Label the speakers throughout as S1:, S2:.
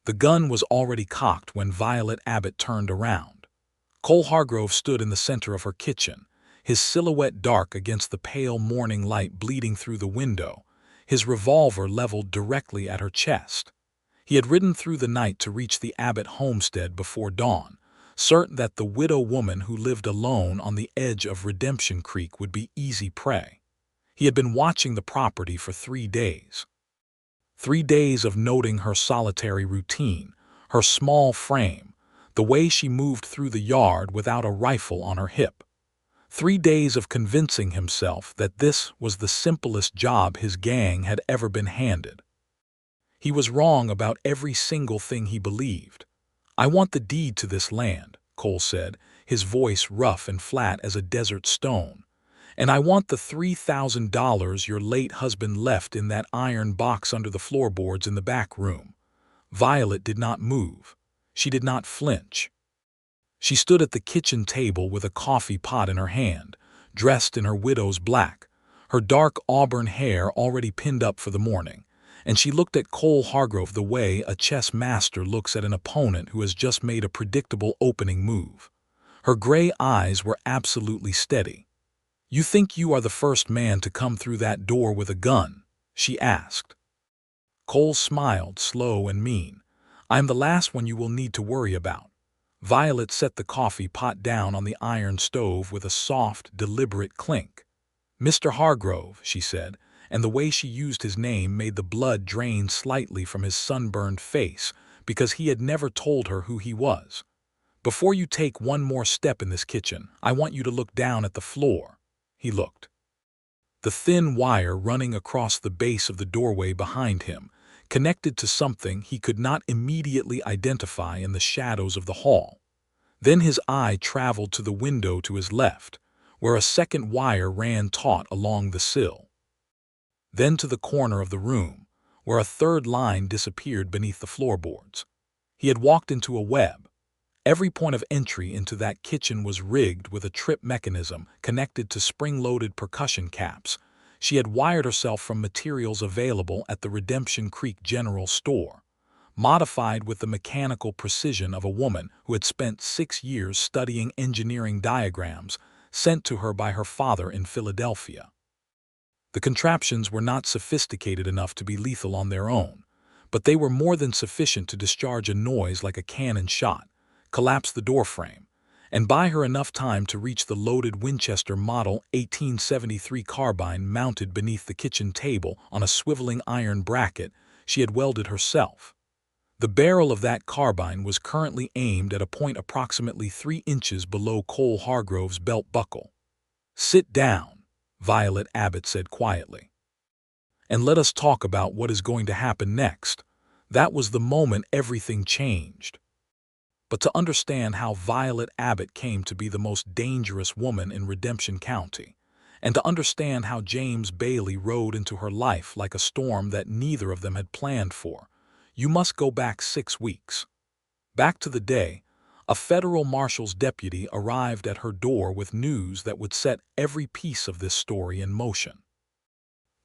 S1: The gun was already cocked when Violet Abbott turned around. Cole Hargrove stood in the center of her kitchen, his silhouette dark against the pale morning light bleeding through the window, his revolver leveled directly at her chest. He had ridden through the night to reach the Abbott homestead before dawn, certain that the widow woman who lived alone on the edge of Redemption Creek would be easy prey. He had been watching the property for 3 days. 3 days of noting her solitary routine, her small frame, the way she moved through the yard without a rifle on her hip. 3 days of convincing himself that this was the simplest job his gang had ever been handed. He was wrong about every single thing he believed. "I want the deed to this land," Cole said, his voice rough and flat as a desert stone. "And I want the $3,000 your late husband left in that iron box under the floorboards in the back room." Violet did not move. She did not flinch. She stood at the kitchen table with a coffee pot in her hand, dressed in her widow's black, her dark auburn hair already pinned up for the morning, and she looked at Cole Hargrove the way a chess master looks at an opponent who has just made a predictable opening move. Her gray eyes were absolutely steady. "You think you are the first man to come through that door with a gun?" she asked. Cole smiled, slow and mean. "I am the last one you will need to worry about." Violet set the coffee pot down on the iron stove with a soft, deliberate clink. "Mr. Hargrove," she said, and the way she used his name made the blood drain slightly from his sunburned face because he had never told her who he was. "Before you take one more step in this kitchen, I want you to look down at the floor." He looked. The thin wire running across the base of the doorway behind him, connected to something he could not immediately identify in the shadows of the hall. Then his eye traveled to the window to his left, where a second wire ran taut along the sill. Then to the corner of the room, where a third line disappeared beneath the floorboards. He had walked into a web. Every point of entry into that kitchen was rigged with a trip mechanism connected to spring-loaded percussion caps. She had wired herself from materials available at the Redemption Creek General Store, modified with the mechanical precision of a woman who had spent 6 years studying engineering diagrams sent to her by her father in Philadelphia. The contraptions were not sophisticated enough to be lethal on their own, but they were more than sufficient to discharge a noise like a cannon shot, collapse the doorframe, and buy her enough time to reach the loaded Winchester Model 1873 carbine mounted beneath the kitchen table on a swiveling iron bracket she had welded herself. The barrel of that carbine was currently aimed at a point approximately 3 inches below Cole Hargrove's belt buckle. "Sit down," Violet Abbott said quietly, "and let us talk about what is going to happen next." That was the moment everything changed. But to understand how Violet Abbott came to be the most dangerous woman in Redemption County, and to understand how James Bailey rode into her life like a storm that neither of them had planned for, you must go back 6 weeks. Back to the day a federal marshal's deputy arrived at her door with news that would set every piece of this story in motion.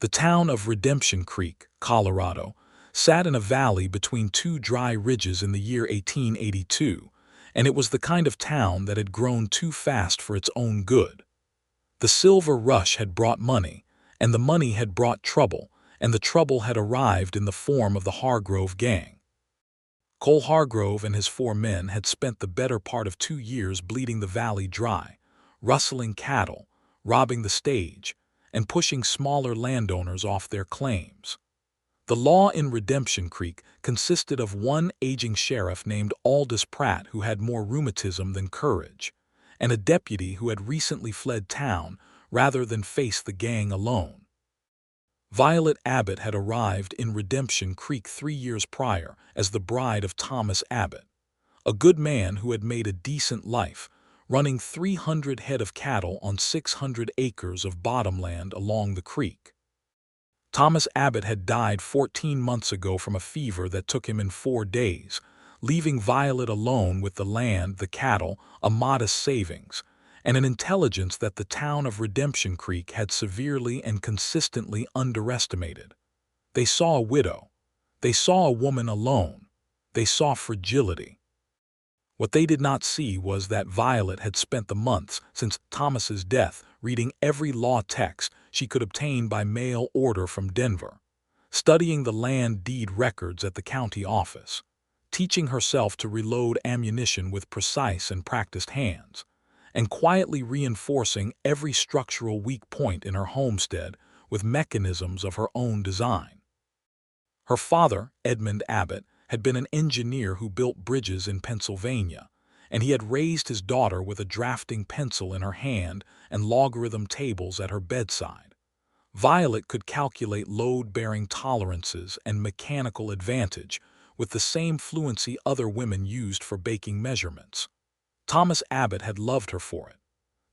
S1: The town of Redemption Creek, Colorado, sat in a valley between 2 dry ridges in the year 1882, and it was the kind of town that had grown too fast for its own good. The silver rush had brought money, and the money had brought trouble, and the trouble had arrived in the form of the Hargrove gang. Cole Hargrove and his 4 men had spent the better part of 2 years bleeding the valley dry, rustling cattle, robbing the stage, and pushing smaller landowners off their claims. The law in Redemption Creek consisted of one aging sheriff named Aldous Pratt who had more rheumatism than courage, and a deputy who had recently fled town rather than face the gang alone. Violet Abbott had arrived in Redemption Creek 3 years prior as the bride of Thomas Abbott, a good man who had made a decent life, running 300 head of cattle on 600 acres of bottomland along the creek. Thomas Abbott had died 14 months ago from a fever that took him in 4 days, leaving Violet alone with the land, the cattle, a modest savings, and an intelligence that the town of Redemption Creek had severely and consistently underestimated. They saw a widow. They saw a woman alone. they saw fragility. What they did not see was that Violet had spent the months since Thomas's death reading every law text she could obtain by mail order from Denver, studying the land deed records at the county office, teaching herself to reload ammunition with precise and practiced hands, and quietly reinforcing every structural weak point in her homestead with mechanisms of her own design. Her father, Edmund Abbott, had been an engineer who built bridges in Pennsylvania, and he had raised his daughter with a drafting pencil in her hand and logarithm tables at her bedside. Violet could calculate load-bearing tolerances and mechanical advantage with the same fluency other women used for baking measurements. Thomas Abbott had loved her for it.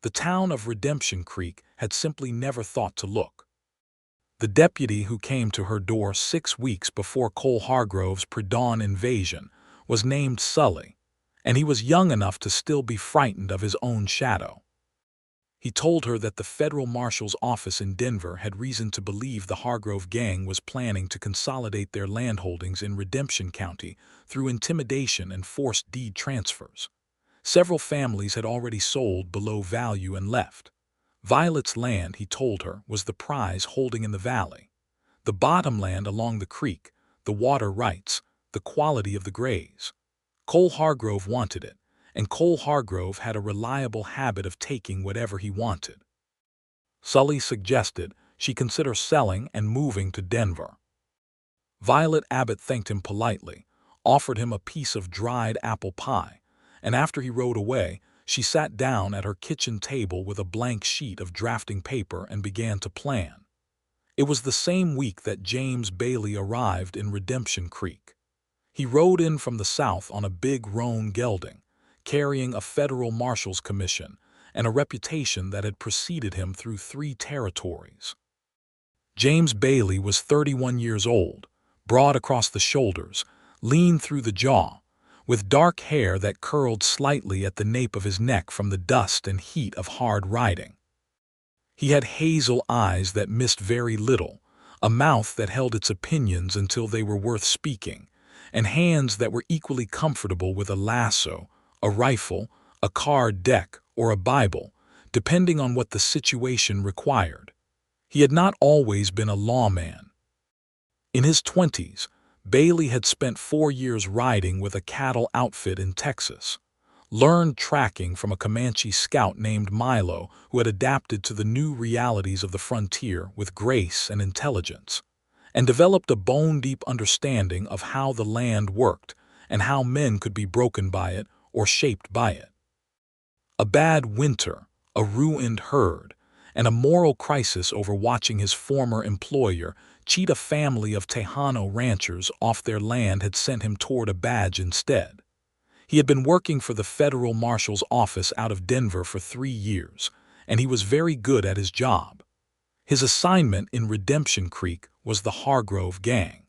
S1: The town of Redemption Creek had simply never thought to look. The deputy who came to her door 6 weeks before Cole Hargrove's pre-dawn invasion was named Sully, and he was young enough to still be frightened of his own shadow. He told her that the federal marshal's office in Denver had reason to believe the Hargrove gang was planning to consolidate their landholdings in Redemption County through intimidation and forced deed transfers. Several families had already sold below value and left. Violet's land, he told her, was the prize holding in the valley. The bottomland along the creek, the water rights, the quality of the graze. Cole Hargrove wanted it, and Cole Hargrove had a reliable habit of taking whatever he wanted. Sully suggested she consider selling and moving to Denver. Violet Abbott thanked him politely, offered him a piece of dried apple pie, and after he rode away, she sat down at her kitchen table with a blank sheet of drafting paper and began to plan. It was the same week that James Bailey arrived in Redemption Creek. He rode in from the south on a big roan gelding, carrying a federal marshal's commission and a reputation that had preceded him through 3 territories. James Bailey was 31 years old, broad across the shoulders, lean through the jaw, with dark hair that curled slightly at the nape of his neck from the dust and heat of hard riding. He had hazel eyes that missed very little, a mouth that held its opinions until they were worth speaking, and hands that were equally comfortable with a lasso, a rifle, a card deck, or a Bible, depending on what the situation required. He had not always been a lawman. In his 20s, Bailey had spent 4 years riding with a cattle outfit in Texas, learned tracking from a Comanche scout named Milo who had adapted to the new realities of the frontier with grace and intelligence, and developed a bone-deep understanding of how the land worked and how men could be broken by it or shaped by it. A bad winter, a ruined herd, and a moral crisis over watching his former employer cheat a family of Tejano ranchers off their land had sent him toward a badge instead. He had been working for the federal marshal's office out of Denver for 3 years, and he was very good at his job. His assignment in Redemption Creek was the Hargrove gang.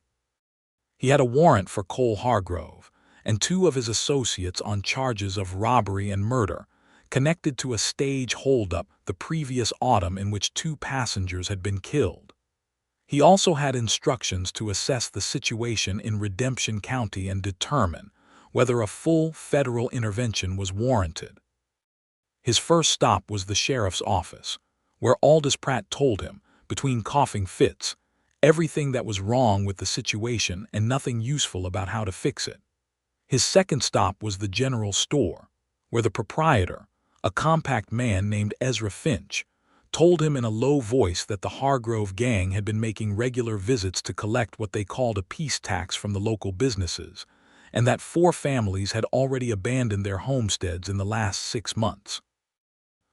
S1: He had a warrant for Cole Hargrove and 2 of his associates on charges of robbery and murder, connected to a stage holdup the previous autumn in which 2 passengers had been killed. He also had instructions to assess the situation in Redemption County and determine whether a full federal intervention was warranted. His first stop was the sheriff's office, where Aldous Pratt told him, between coughing fits, everything that was wrong with the situation and nothing useful about how to fix it. His second stop was the general store, where the proprietor, a compact man named Ezra Finch, told him in a low voice that the Hargrove gang had been making regular visits to collect what they called a peace tax from the local businesses, and that 4 families had already abandoned their homesteads in the last 6 months.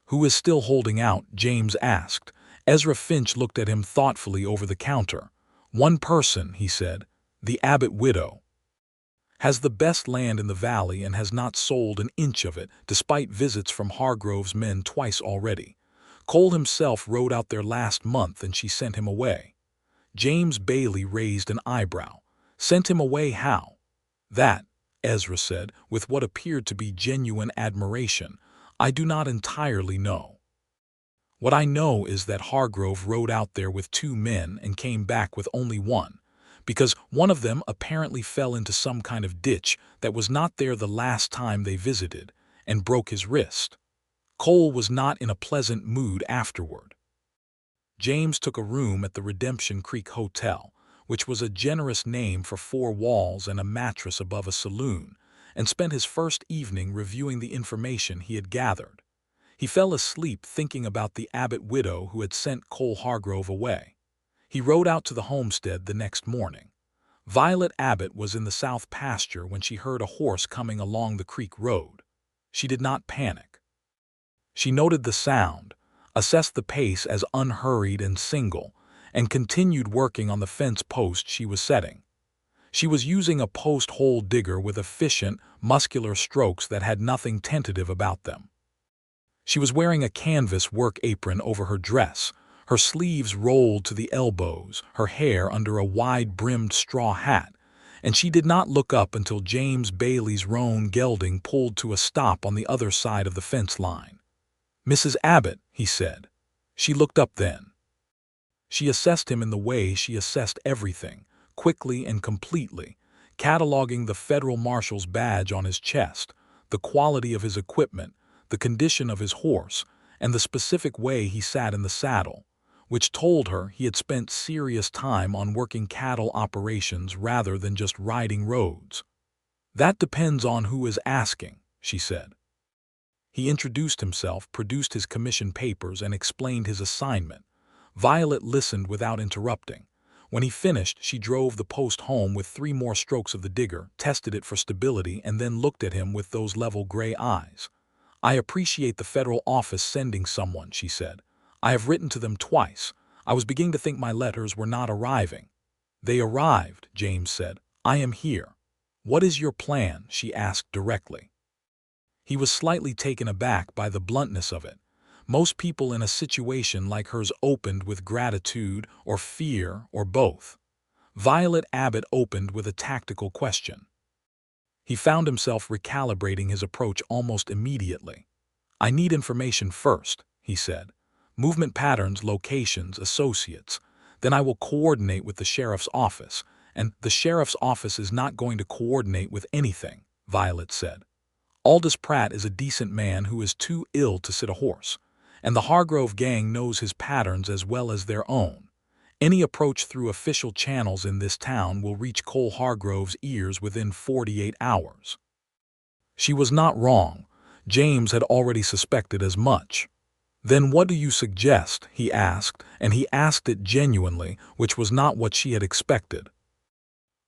S1: "Who is still holding out?" James asked. Ezra Finch looked at him thoughtfully over the counter. "One person," he said, "the Abbott widow. Has the best land in the valley and has not sold an inch of it, despite visits from Hargrove's men twice already. Cole himself rode out there last month and she sent him away." James Bailey raised an eyebrow. "Sent him away how?" "That," Ezra said, with what appeared to be genuine admiration, "I do not entirely know. What I know is that Hargrove rode out there with 2 men and came back with only 1, because one of them apparently fell into some kind of ditch that was not there the last time they visited and broke his wrist. Cole was not in a pleasant mood afterward. James took a room at the Redemption Creek Hotel, which was a generous name for 4 walls and a mattress above a saloon, and spent his first evening reviewing the information he had gathered. He fell asleep thinking about the Abbott widow who had sent Cole Hargrove away. He rode out to the homestead the next morning. Violet Abbott was in the south pasture when she heard a horse coming along the creek road. She did not panic. She noted the sound, assessed the pace as unhurried and single, and continued working on the fence post she was setting. She was using a post hole digger with efficient, muscular strokes that had nothing tentative about them. She was wearing a canvas work apron over her dress, her sleeves rolled to the elbows, her hair under a wide-brimmed straw hat, and she did not look up until James Bailey's roan gelding pulled to a stop on the other side of the fence line. "Mrs. Abbott," he said. She looked up then. She assessed him in the way she assessed everything, quickly and completely, cataloging the federal marshal's badge on his chest, the quality of his equipment, the condition of his horse, and the specific way he sat in the saddle, which told her he had spent serious time on working cattle operations rather than just riding roads. "That depends on who is asking," she said. He introduced himself, produced his commission papers, and explained his assignment. Violet listened without interrupting. When he finished, she drove the post home with 3 more strokes of the digger, tested it for stability, and then looked at him with those level gray eyes. "I appreciate the federal office sending someone," she said. "I have written to them twice. I was beginning to think my letters were not arriving." "They arrived," James said. "I am here." "What is your plan?" she asked directly. He was slightly taken aback by the bluntness of it. Most people in a situation like hers opened with gratitude or fear or both. Violet Abbott opened with a tactical question. He found himself recalibrating his approach almost immediately. "I need information first," he said. "Movement patterns, locations, associates. Then I will coordinate with the sheriff's office, and the sheriff's office is not going to coordinate with anything," Violet said. "Aldous Pratt is a decent man who is too ill to sit a horse, and the Hargrove gang knows his patterns as well as their own. Any approach through official channels in this town will reach Cole Hargrove's ears within 48 hours." She was not wrong. James had already suspected as much. "Then what do you suggest?" he asked, and he asked it genuinely, which was not what she had expected.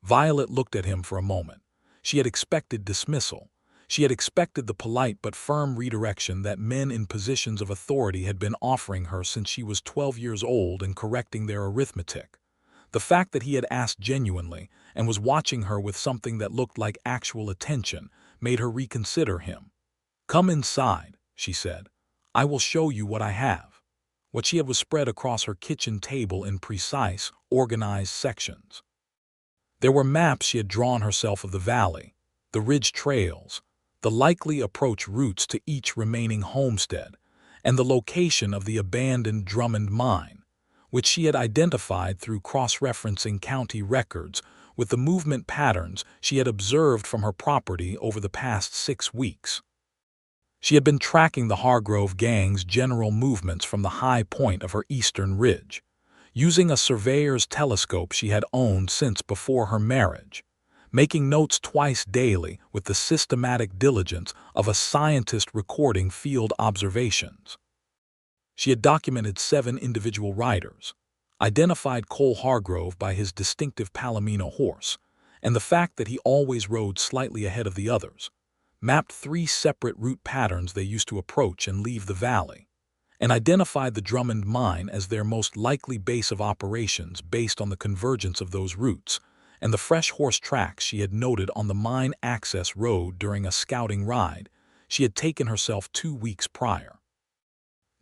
S1: Violet looked at him for a moment. She had expected dismissal. She had expected the polite but firm redirection that men in positions of authority had been offering her since she was 12 years old and correcting their arithmetic. The fact that he had asked genuinely and was watching her with something that looked like actual attention made her reconsider him. "Come inside," she said. "I will show you what I have." What she had was spread across her kitchen table in precise, organized sections. There were maps she had drawn herself of the valley, the ridge trails, the likely approach routes to each remaining homestead, and the location of the abandoned Drummond mine, which she had identified through cross-referencing county records with the movement patterns she had observed from her property over the past 6 weeks. She had been tracking the Hargrove gang's general movements from the high point of her eastern ridge, using a surveyor's telescope she had owned since before her marriage, making notes twice daily with the systematic diligence of a scientist recording field observations. She had documented 7 individual riders, identified Cole Hargrove by his distinctive Palomino horse, and the fact that he always rode slightly ahead of the others, mapped 3 separate route patterns they used to approach and leave the valley, and identified the Drummond mine as their most likely base of operations based on the convergence of those routes and the fresh horse tracks she had noted on the mine access road during a scouting ride she had taken herself 2 weeks prior.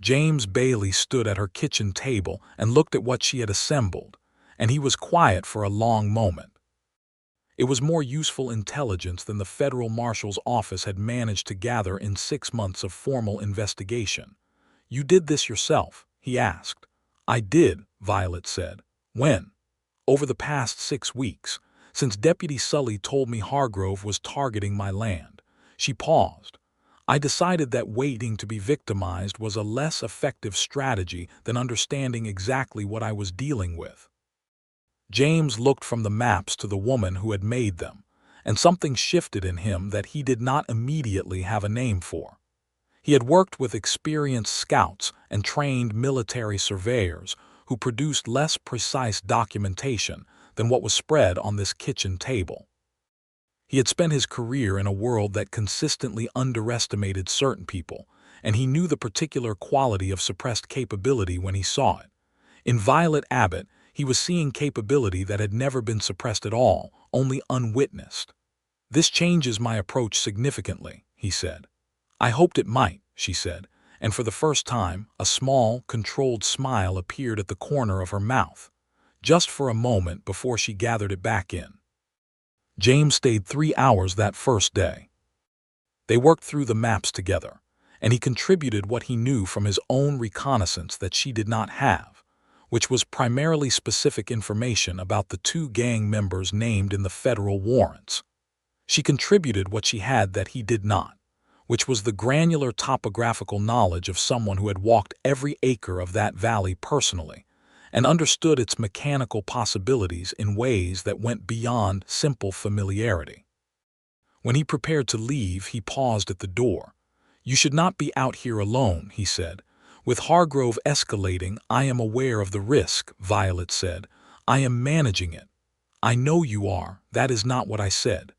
S1: James Bailey stood at her kitchen table and looked at what she had assembled, and he was quiet for a long moment. It was more useful intelligence than the federal marshal's office had managed to gather in 6 months of formal investigation. "You did this yourself?" he asked. "I did," Violet said. "When?" Over the past 6 weeks, since Deputy Sully told me Hargrove was targeting my land." She paused. "I decided that waiting to be victimized was a less effective strategy than understanding exactly what I was dealing with." James looked from the maps to the woman who had made them, and something shifted in him that he did not immediately have a name for. He had worked with experienced scouts and trained military surveyors who produced less precise documentation than what was spread on this kitchen table. He had spent his career in a world that consistently underestimated certain people, and he knew the particular quality of suppressed capability when he saw it. In Violet Abbott, he was seeing capability that had never been suppressed at all, only unwitnessed. "This changes my approach significantly," he said. "I hoped it might," she said, and for the first time, a small, controlled smile appeared at the corner of her mouth, just for a moment before she gathered it back in. James stayed 3 hours that first day. They worked through the maps together, and he contributed what he knew from his own reconnaissance that she did not have, which was primarily specific information about the 2 gang members named in the federal warrants. She contributed what she had that he did not, which was the granular topographical knowledge of someone who had walked every acre of that valley personally, and understood its mechanical possibilities in ways that went beyond simple familiarity. When he prepared to leave, he paused at the door. "You should not be out here alone," he said. "With Hargrove escalating, I am aware of the risk," Violet said. "I am managing it." "I know you are. That is not what I said."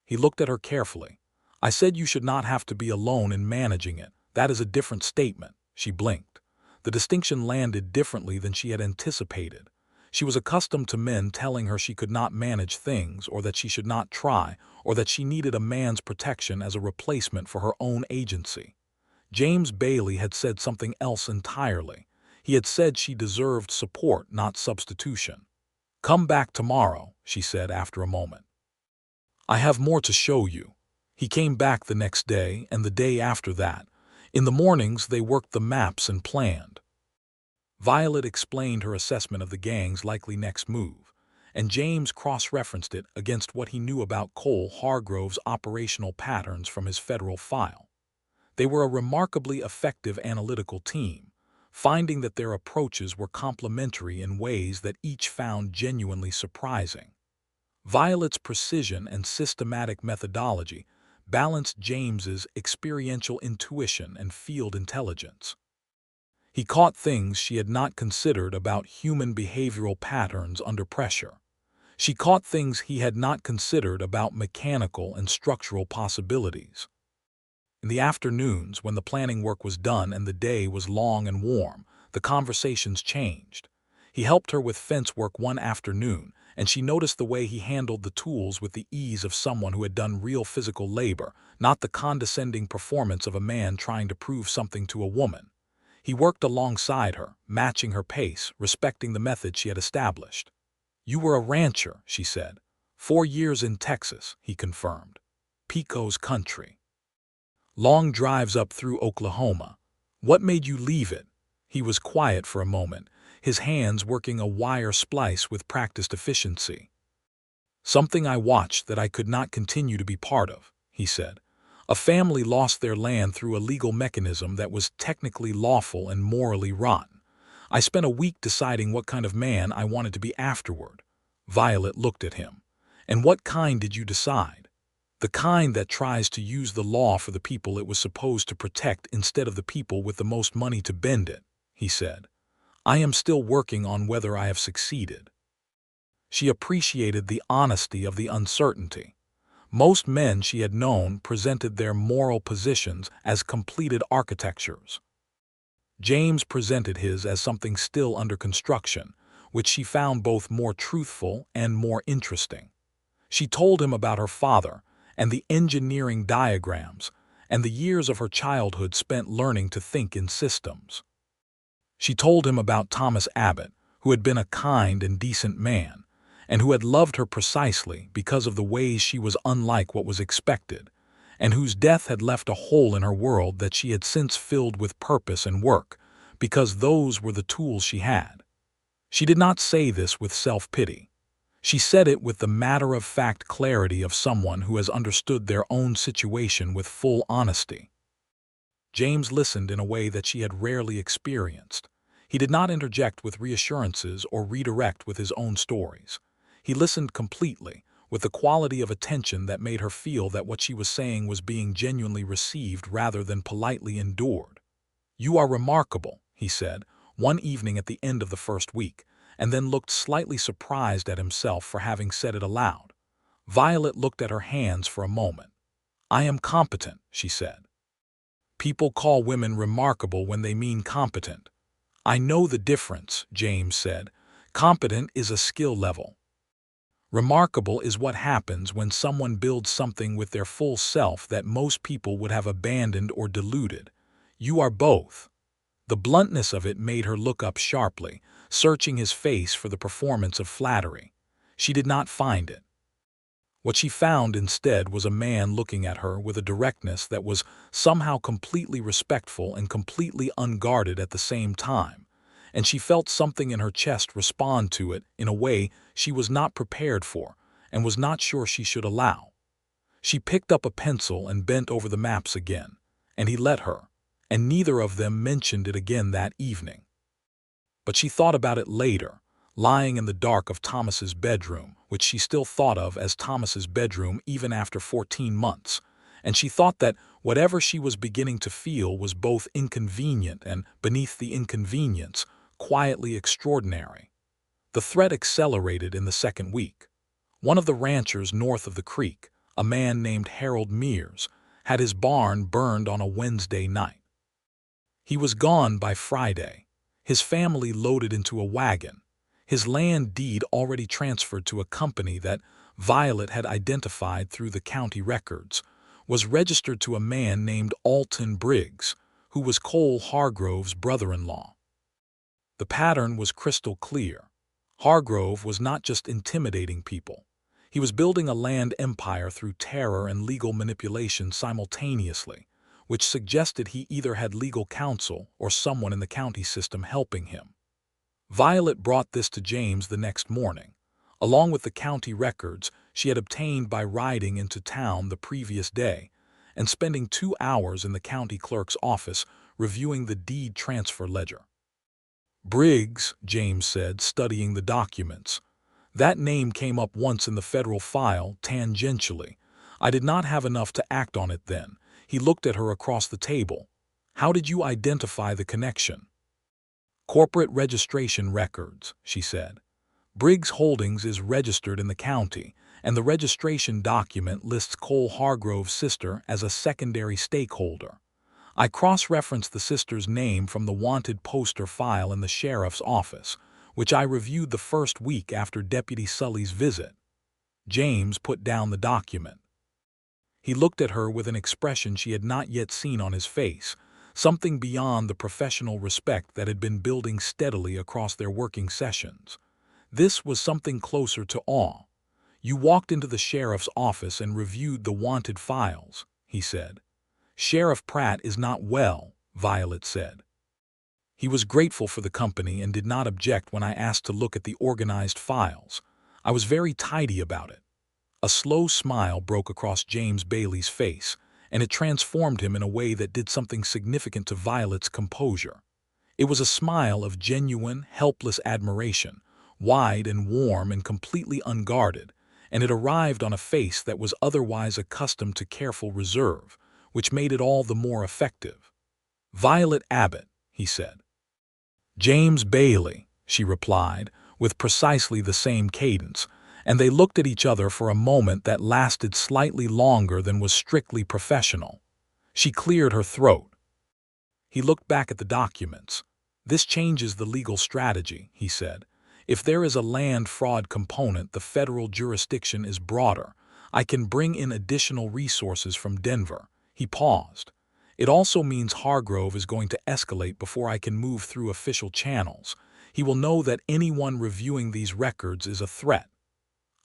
S1: He looked at her carefully. "I said you should not have to be alone in managing it. That is a different statement." She blinked. The distinction landed differently than she had anticipated. She was accustomed to men telling her she could not manage things, or that she should not try, or that she needed a man's protection as a replacement for her own agency. James Bailey had said something else entirely. He had said she deserved support, not substitution. "Come back tomorrow," she said after a moment. "I have more to show you." He came back the next day and the day after that. In the mornings, they worked the maps and planned. Violet explained her assessment of the gang's likely next move, and James cross-referenced it against what he knew about Cole Hargrove's operational patterns from his federal file. They were a remarkably effective analytical team, finding that their approaches were complementary in ways that each found genuinely surprising. Violet's precision and systematic methodology balanced James's experiential intuition and field intelligence. He caught things she had not considered about human behavioral patterns under pressure. She caught things he had not considered about mechanical and structural possibilities. In the afternoons, when the planning work was done and the day was long and warm, the conversations changed. He helped her with fence work one afternoon, and she noticed the way he handled the tools with the ease of someone who had done real physical labor, not the condescending performance of a man trying to prove something to a woman. He worked alongside her, matching her pace, respecting the method she had established. "You were a rancher," she said. 4 years in Texas," he confirmed. "Pico's country. Long drives up through Oklahoma. What made you leave it?" He was quiet for a moment, his hands working a wire splice with practiced efficiency. "Something I watched that I could not continue to be part of," he said. "A family lost their land through a legal mechanism that was technically lawful and morally rotten. I spent a week deciding what kind of man I wanted to be afterward." Violet looked at him. "And what kind did you decide?" "The kind that tries to use the law for the people it was supposed to protect instead of the people with the most money to bend it," he said. "I am still working on whether I have succeeded." She appreciated the honesty of the uncertainty. Most men she had known presented their moral positions as completed architectures. James presented his as something still under construction, which she found both more truthful and more interesting. She told him about her father and the engineering diagrams and the years of her childhood spent learning to think in systems. She told him about Thomas Abbott, who had been a kind and decent man, and who had loved her precisely because of the ways she was unlike what was expected, and whose death had left a hole in her world that she had since filled with purpose and work, because those were the tools she had. She did not say this with self-pity. She said it with the matter-of-fact clarity of someone who has understood their own situation with full honesty. James listened in a way that she had rarely experienced. He did not interject with reassurances or redirect with his own stories. He listened completely, with the quality of attention that made her feel that what she was saying was being genuinely received rather than politely endured. "You are remarkable," he said, one evening at the end of the first week, and then looked slightly surprised at himself for having said it aloud. Violet looked at her hands for a moment. "I am competent," she said. "People call women remarkable when they mean competent." "I know the difference," James said. "Competent is a skill level. Remarkable is what happens when someone builds something with their full self that most people would have abandoned or diluted. You are both." The bluntness of it made her look up sharply, searching his face for the performance of flattery. She did not find it. What she found instead was a man looking at her with a directness that was somehow completely respectful and completely unguarded at the same time, and she felt something in her chest respond to it in a way she was not prepared for and was not sure she should allow. She picked up a pencil and bent over the maps again, and he let her, and neither of them mentioned it again that evening. But she thought about it later, lying in the dark of Thomas's bedroom, which she still thought of as Thomas's bedroom even after 14 months, and she thought that whatever she was beginning to feel was both inconvenient and, beneath the inconvenience, quietly extraordinary. The threat accelerated in the second week. One of the ranchers north of the creek, a man named Harold Mears, had his barn burned on a Wednesday night. He was gone by Friday, his family loaded into a wagon, his land deed already transferred to a company that Violet had identified through the county records, was registered to a man named Alton Briggs, who was Cole Hargrove's brother-in-law. The pattern was crystal clear. Hargrove was not just intimidating people. He was building a land empire through terror and legal manipulation simultaneously, which suggested he either had legal counsel or someone in the county system helping him. Violet brought this to James the next morning, along with the county records she had obtained by riding into town the previous day and spending 2 hours in the county clerk's office reviewing the deed transfer ledger. "Briggs," James said, studying the documents. "That name came up once in the federal file, tangentially. I did not have enough to act on it then." He looked at her across the table. "How did you identify the connection?" "Corporate registration records," she said. "Briggs Holdings is registered in the county, and the registration document lists Cole Hargrove's sister as a secondary stakeholder. I cross-referenced the sister's name from the wanted poster file in the sheriff's office, which I reviewed the first week after Deputy Sully's visit." James put down the document. He looked at her with an expression she had not yet seen on his face, something beyond the professional respect that had been building steadily across their working sessions. This was something closer to awe. "You walked into the sheriff's office and reviewed the wanted files," he said. "Sheriff Pratt is not well," Violet said. "He was grateful for the company and did not object when I asked to look at the organized files. I was very tidy about it." A slow smile broke across James Bailey's face, and it transformed him in a way that did something significant to Violet's composure. It was a smile of genuine, helpless admiration, wide and warm and completely unguarded, and it arrived on a face that was otherwise accustomed to careful reserve, which made it all the more effective. "Violet Abbott," he said. "James Bailey," she replied, with precisely the same cadence, and they looked at each other for a moment that lasted slightly longer than was strictly professional. She cleared her throat. He looked back at the documents. "This changes the legal strategy," he said. "If there is a land fraud component, the federal jurisdiction is broader. I can bring in additional resources from Denver." He paused. "It also means Hargrove is going to escalate before I can move through official channels. He will know that anyone reviewing these records is a threat."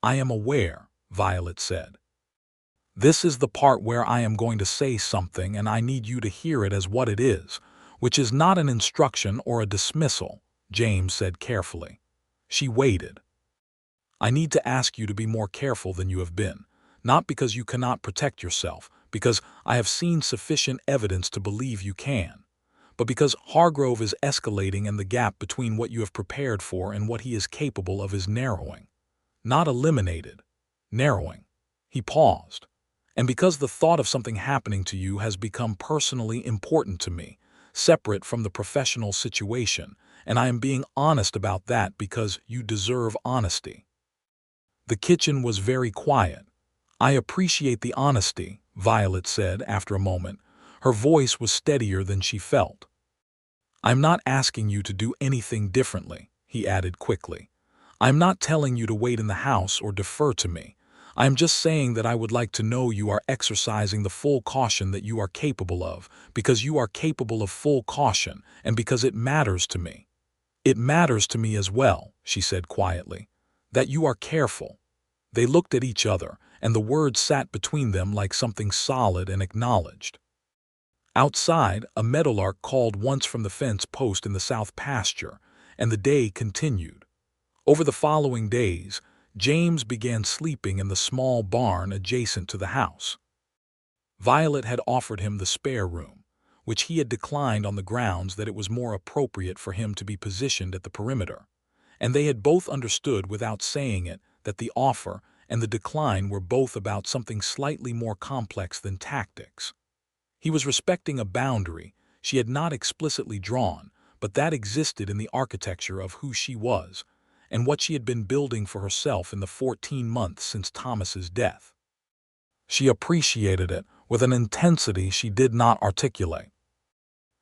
S1: "I am aware," Violet said. "This is the part where I am going to say something and I need you to hear it as what it is, which is not an instruction or a dismissal," James said carefully. She waited. I need to ask you to be more careful than you have been, not because you cannot protect yourself, because I have seen sufficient evidence to believe you can, but because Hargrove is escalating and the gap between what you have prepared for and what he is capable of is narrowing. Not eliminated. Narrowing. He paused. And because the thought of something happening to you has become personally important to me, separate from the professional situation, and I am being honest about that because you deserve honesty. The kitchen was very quiet. I appreciate the honesty, Violet said after a moment. Her voice was steadier than she felt. I'm not asking you to do anything differently, he added quickly. I'm not telling you to wait in the house or defer to me. I'm just saying that I would like to know you are exercising the full caution that you are capable of, because you are capable of full caution, and because it matters to me. It matters to me as well, she said quietly, that you are careful. They looked at each other, and the words sat between them like something solid and acknowledged. Outside, a meadowlark called once from the fence post in the south pasture, and the day continued. Over the following days, James began sleeping in the small barn adjacent to the house. Violet had offered him the spare room, which he had declined on the grounds that it was more appropriate for him to be positioned at the perimeter, and they had both understood without saying it that the offer and the decline were both about something slightly more complex than tactics. He was respecting a boundary she had not explicitly drawn, but that existed in the architecture of who she was, and what she had been building for herself in the 14 months since Thomas's death. She appreciated it with an intensity she did not articulate.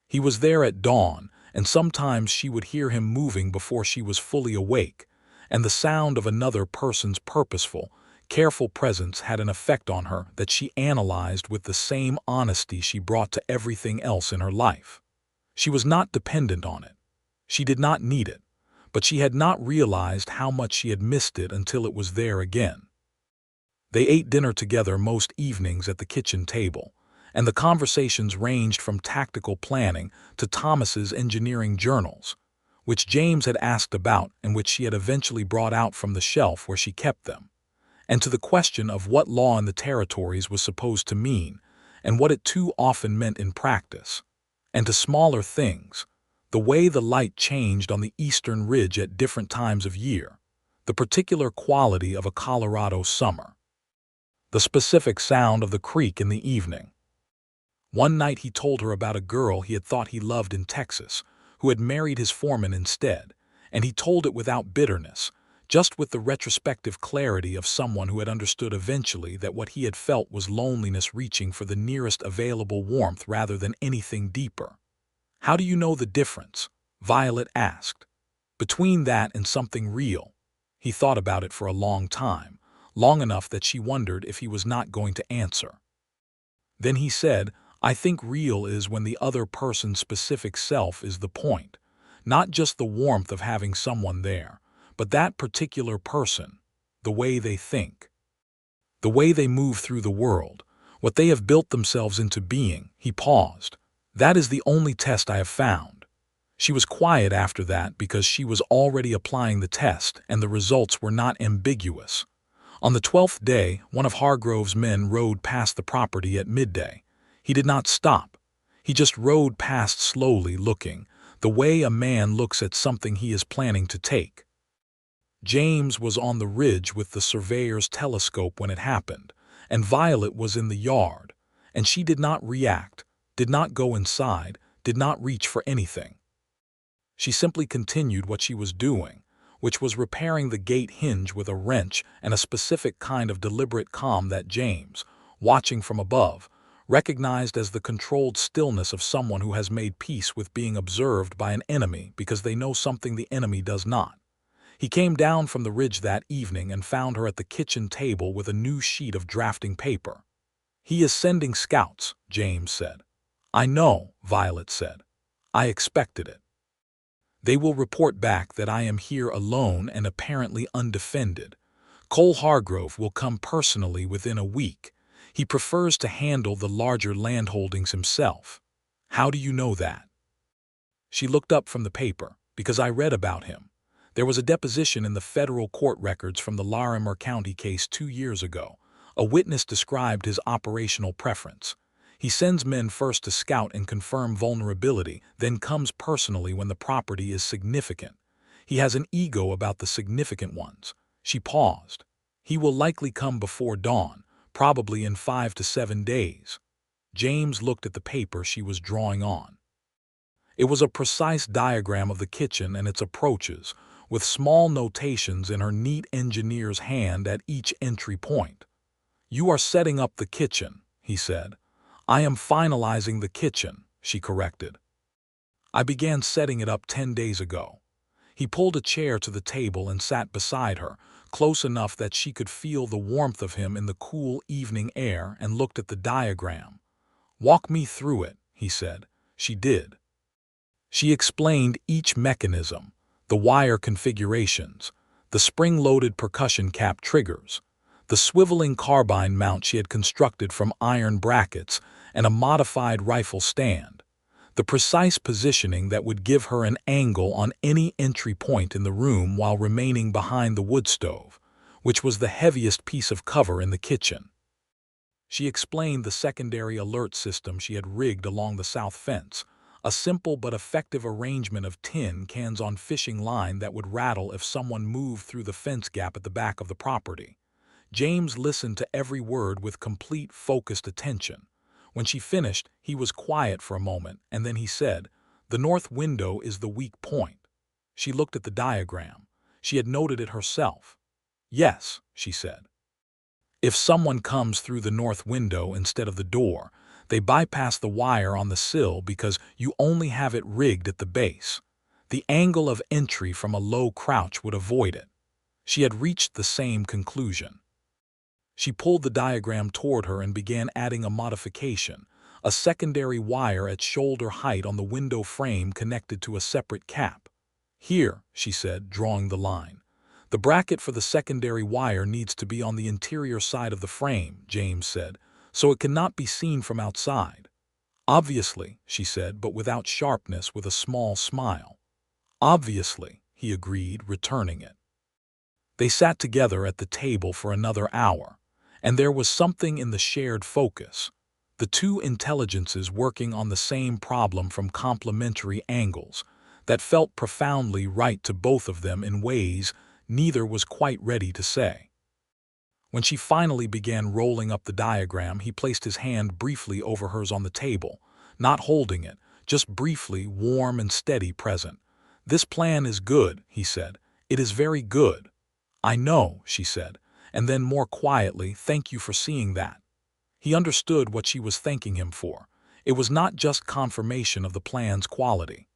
S1: He was there at dawn, and sometimes she would hear him moving before she was fully awake, and the sound of another person's purposeful, careful presence had an effect on her that she analyzed with the same honesty she brought to everything else in her life. She was not dependent on it. She did not need it, but she had not realized how much she had missed it until it was there again. They ate dinner together most evenings at the kitchen table, and the conversations ranged from tactical planning to Thomas's engineering journals, which James had asked about and which she had eventually brought out from the shelf where she kept them, and to the question of what law in the territories was supposed to mean and what it too often meant in practice, and to smaller things, the way the light changed on the eastern ridge at different times of year, the particular quality of a Colorado summer, the specific sound of the creek in the evening. One night he told her about a girl he had thought he loved in Texas, who had married his foreman instead, and he told it without bitterness, just with the retrospective clarity of someone who had understood eventually that what he had felt was loneliness reaching for the nearest available warmth rather than anything deeper. How do you know the difference? Violet asked. Between that and something real. He thought about it for a long time, long enough that she wondered if he was not going to answer. Then he said, I think real is when the other person's specific self is the point, not just the warmth of having someone there, but that particular person, the way they think, the way they move through the world, what they have built themselves into being. He paused. That is the only test I have found. She was quiet after that because she was already applying the test and the results were not ambiguous. On the 12th day, one of Hargrove's men rode past the property at midday. He did not stop. He just rode past slowly looking, the way a man looks at something he is planning to take. James was on the ridge with the surveyor's telescope when it happened, and Violet was in the yard, and she did not react, did not go inside, did not reach for anything. She simply continued what she was doing, which was repairing the gate hinge with a wrench and a specific kind of deliberate calm that James, watching from above, recognized as the controlled stillness of someone who has made peace with being observed by an enemy because they know something the enemy does not. He came down from the ridge that evening and found her at the kitchen table with a new sheet of drafting paper. He is sending scouts, James said. I know, Violet said. I expected it. They will report back that I am here alone and apparently undefended. Cole Hargrove will come personally within a week. He prefers to handle the larger landholdings himself. How do you know that? She looked up from the paper. Because I read about him. There was a deposition in the federal court records from the Larimer County case 2 years ago. A witness described his operational preference. He sends men first to scout and confirm vulnerability, then comes personally when the property is significant. He has an ego about the significant ones. She paused. He will likely come before dawn, probably in 5 to 7 days. James looked at the paper she was drawing on. It was a precise diagram of the kitchen and its approaches, with small notations in her neat engineer's hand at each entry point. "You are setting up the kitchen," he said. "I am finalizing the kitchen," she corrected. "I began setting it up 10 days ago." He pulled a chair to the table and sat beside her, close enough that she could feel the warmth of him in the cool evening air, and looked at the diagram. "Walk me through it," he said. She did. She explained each mechanism, the wire configurations, the spring-loaded percussion cap triggers, the swiveling carbine mount she had constructed from iron brackets, and a modified rifle stand, the precise positioning that would give her an angle on any entry point in the room while remaining behind the wood stove, which was the heaviest piece of cover in the kitchen. She explained the secondary alert system she had rigged along the south fence, a simple but effective arrangement of tin cans on fishing line that would rattle if someone moved through the fence gap at the back of the property. James listened to every word with complete, focused attention. When she finished, he was quiet for a moment, and then he said, "The north window is the weak point." She looked at the diagram. She had noted it herself. "Yes," she said. "If someone comes through the north window instead of the door, they bypass the wire on the sill because you only have it rigged at the base. The angle of entry from a low crouch would avoid it." She had reached the same conclusion. She pulled the diagram toward her and began adding a modification, a secondary wire at shoulder height on the window frame connected to a separate cap. "Here," she said, drawing the line. "The bracket for the secondary wire needs to be on the interior side of the frame," James said, "so it cannot be seen from outside." "Obviously," she said, but without sharpness, with a small smile. "Obviously," he agreed, returning it. They sat together at the table for another hour, and there was something in the shared focus, the two intelligences working on the same problem from complementary angles, that felt profoundly right to both of them in ways neither was quite ready to say. When she finally began rolling up the diagram, he placed his hand briefly over hers on the table, not holding it, just briefly, warm and steady, present. "This plan is good," he said. "It is very good." "I know," she said, and then more quietly, "Thank you for seeing that." He understood what she was thanking him for. It was not just confirmation of the plan's quality.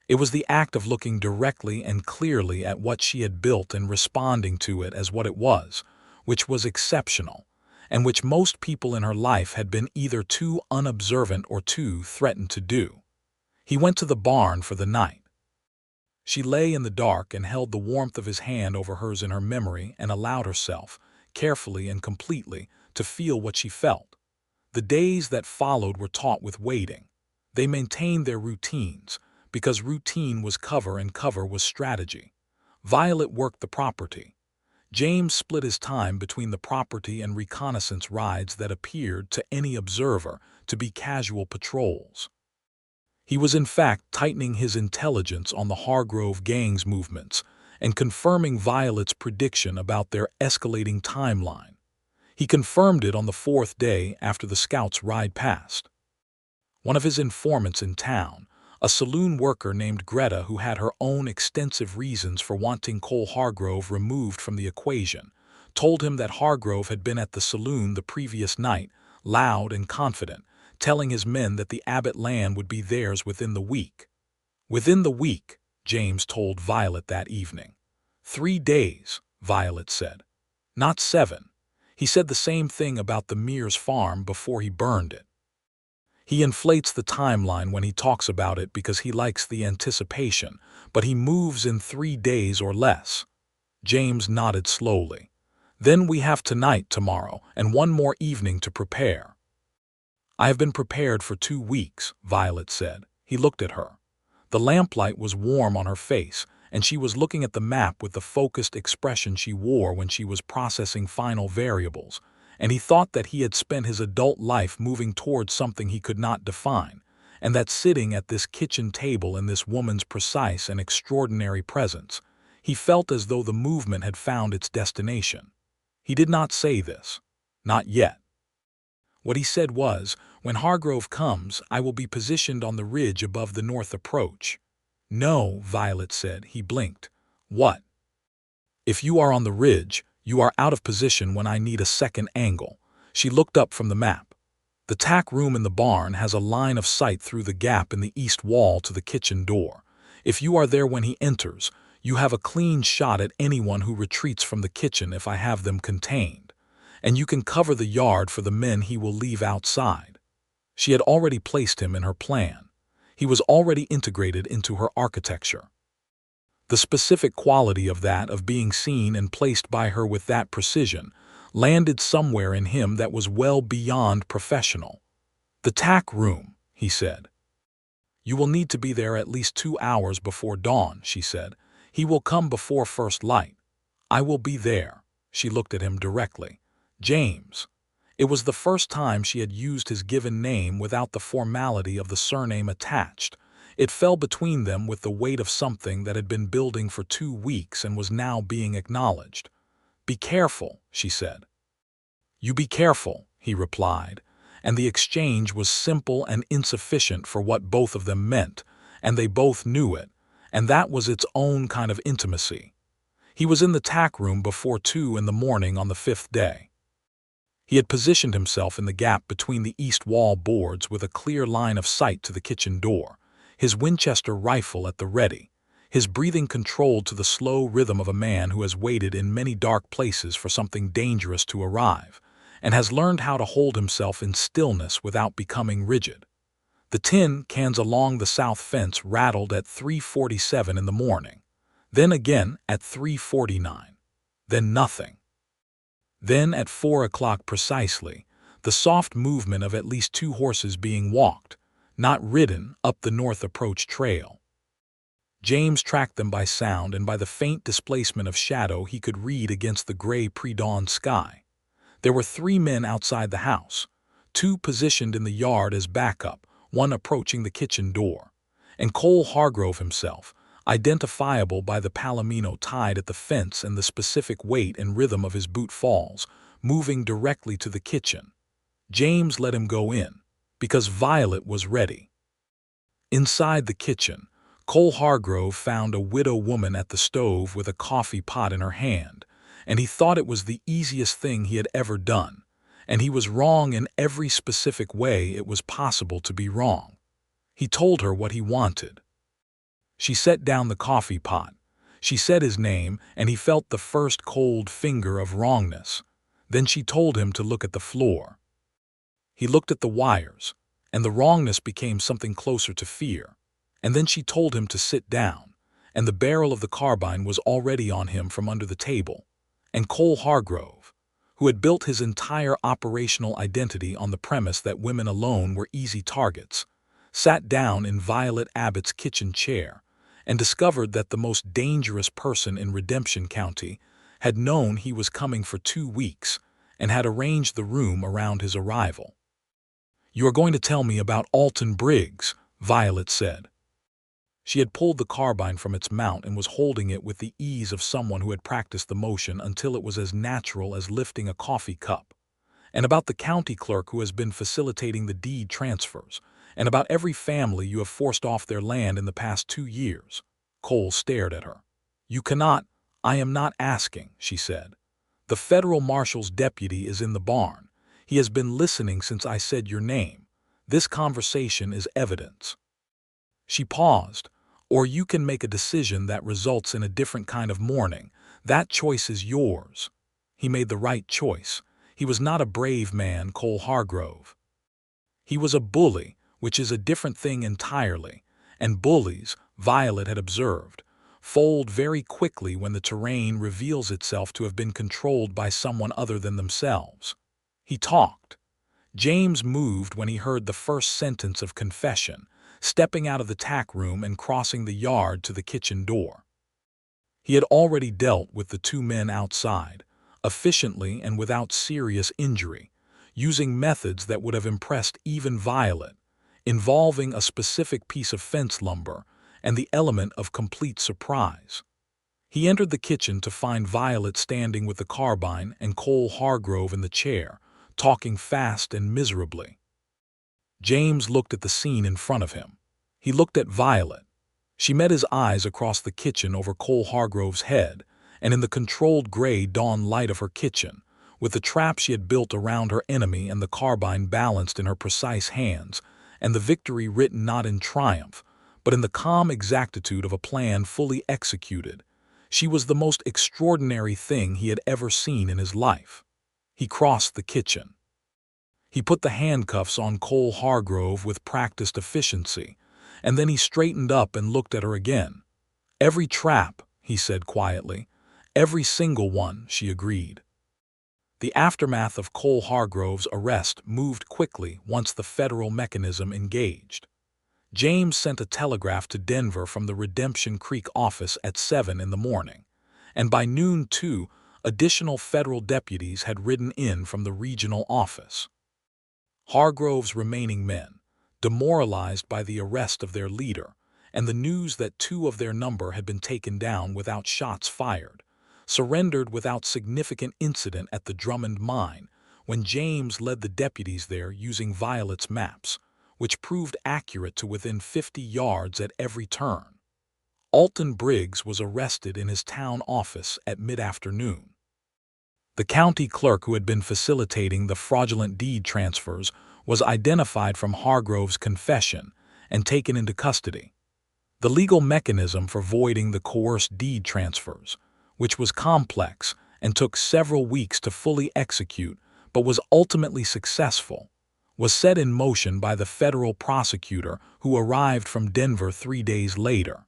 S1: It was the act of looking directly and clearly at what she had built and responding to it as what it was, which was exceptional, and which most people in her life had been either too unobservant or too threatened to do. He went to the barn for the night. She lay in the dark and held the warmth of his hand over hers in her memory and allowed herself, carefully and completely, to feel what she felt. The days that followed were taught with waiting. They maintained their routines, because routine was cover and cover was strategy. Violet worked the property. James split his time between the property and reconnaissance rides that appeared to any observer to be casual patrols. He was in fact tightening his intelligence on the Hargrove gang's movements and confirming Violet's prediction about their escalating timeline. He confirmed it on the 4th day after the scouts ride past. One of his informants in town, a saloon worker named Greta who had her own extensive reasons for wanting Cole Hargrove removed from the equation, told him that Hargrove had been at the saloon the previous night, loud and confident, telling his men that the Abbott land would be theirs within the week. "Within the week," James told Violet that evening. 3 days, Violet said. "Not 7. He said the same thing about the Mears farm before he burned it. He inflates the timeline when he talks about it because he likes the anticipation, but he moves in 3 days or less." James nodded slowly. "Then we have tonight, tomorrow, and one more evening to prepare." "I have been prepared for 2 weeks, Violet said. He looked at her. The lamplight was warm on her face, and she was looking at the map with the focused expression she wore when she was processing final variables, and he thought that he had spent his adult life moving towards something he could not define, and that sitting at this kitchen table in this woman's precise and extraordinary presence, he felt as though the movement had found its destination. He did not say this. Not yet. What he said was, "When Hargrove comes, I will be positioned on the ridge above the north approach." "No," Violet said. He blinked. "What?" "If you are on the ridge, you are out of position when I need a second angle." She looked up from the map. "The tack room in the barn has a line of sight through the gap in the east wall to the kitchen door. If you are there when he enters, you have a clean shot at anyone who retreats from the kitchen if I have them contained. And you can cover the yard for the men he will leave outside." She had already placed him in her plan. He was already integrated into her architecture. The specific quality of that of being seen and placed by her with that precision landed somewhere in him that was well beyond professional. "The tack room," he said. "You will need to be there at least 2 hours before dawn," she said. "He will come before first light." "I will be there." She looked at him directly. "James." It was the first time she had used his given name without the formality of the surname attached. It fell between them with the weight of something that had been building for 2 weeks and was now being acknowledged. "Be careful," she said. "You be careful," he replied, and the exchange was simple and insufficient for what both of them meant, and they both knew it, and that was its own kind of intimacy. He was in the tack room before 2 in the morning on the 5th day. He had positioned himself in the gap between the east wall boards with a clear line of sight to the kitchen door, his Winchester rifle at the ready, his breathing controlled to the slow rhythm of a man who has waited in many dark places for something dangerous to arrive, and has learned how to hold himself in stillness without becoming rigid. The tin cans along the south fence rattled at 3:47 in the morning, then again at 3:49, then nothing. Then at 4 o'clock precisely, the soft movement of at least 2 horses being walked, not ridden, up the north approach trail. James tracked them by sound and by the faint displacement of shadow he could read against the gray pre-dawn sky. There were 3 men outside the house, 2 positioned in the yard as backup, 1 approaching the kitchen door, and Cole Hargrove himself, identifiable by the palomino tied at the fence and the specific weight and rhythm of his boot falls, moving directly to the kitchen. James let him go in, because Violet was ready. Inside the kitchen, Cole Hargrove found a widow woman at the stove with a coffee pot in her hand, and he thought it was the easiest thing he had ever done, and he was wrong in every specific way it was possible to be wrong. He told her what he wanted. She set down the coffee pot. She said his name, and he felt the first cold finger of wrongness. Then she told him to look at the floor. He looked at the wires, and the wrongness became something closer to fear. And then she told him to sit down, and the barrel of the carbine was already on him from under the table. And Cole Hargrove, who had built his entire operational identity on the premise that women alone were easy targets, sat down in Violet Abbott's kitchen chair and discovered that the most dangerous person in Redemption County had known he was coming for 2 weeks and had arranged the room around his arrival. "You are going to tell me about Alton Briggs," Violet said. She had pulled the carbine from its mount and was holding it with the ease of someone who had practiced the motion until it was as natural as lifting a coffee cup. "And about the county clerk who has been facilitating the deed transfers, and about every family you have forced off their land in the past 2 years. Cole stared at her. "You cannot—" "I am not asking," she said. "The federal marshal's deputy is in the barn. He has been listening since I said your name. This conversation is evidence." She paused. "Or you can make a decision that results in a different kind of mourning. That choice is yours." He made the right choice. He was not a brave man, Cole Hargrove. He was a bully, which is a different thing entirely, and bullies, Violet had observed, fold very quickly when the terrain reveals itself to have been controlled by someone other than themselves. He talked. James moved when he heard the first sentence of confession, stepping out of the tack room and crossing the yard to the kitchen door. He had already dealt with the two men outside, efficiently and without serious injury, using methods that would have impressed even Violet, involving a specific piece of fence lumber and the element of complete surprise. He entered the kitchen to find Violet standing with the carbine and Cole Hargrove in the chair, talking fast and miserably. James looked at the scene in front of him. He looked at Violet. She met his eyes across the kitchen over Cole Hargrove's head, and in the controlled gray dawn light of her kitchen, with the trap she had built around her enemy and the carbine balanced in her precise hands, and the victory written not in triumph, but in the calm exactitude of a plan fully executed, she was the most extraordinary thing he had ever seen in his life. He crossed the kitchen. He put the handcuffs on Cole Hargrove with practiced efficiency, and then he straightened up and looked at her again. "Every trap," he said quietly. "Every single one," she agreed. The aftermath of Cole Hargrove's arrest moved quickly once the federal mechanism engaged. James sent a telegraph to Denver from the Redemption Creek office at 7 in the morning, and by noon 2 additional federal deputies had ridden in from the regional office. Hargrove's remaining men, demoralized by the arrest of their leader and the news that 2 of their number had been taken down without shots fired, surrendered without significant incident at the Drummond mine when James led the deputies there using Violet's maps, which proved accurate to within 50 yards at every turn. Alton Briggs was arrested in his town office at mid-afternoon. The county clerk who had been facilitating the fraudulent deed transfers was identified from Hargrove's confession and taken into custody. The legal mechanism for voiding the coerced deed transfers, which was complex and took several weeks to fully execute but was ultimately successful, was set in motion by the federal prosecutor who arrived from Denver 3 days later.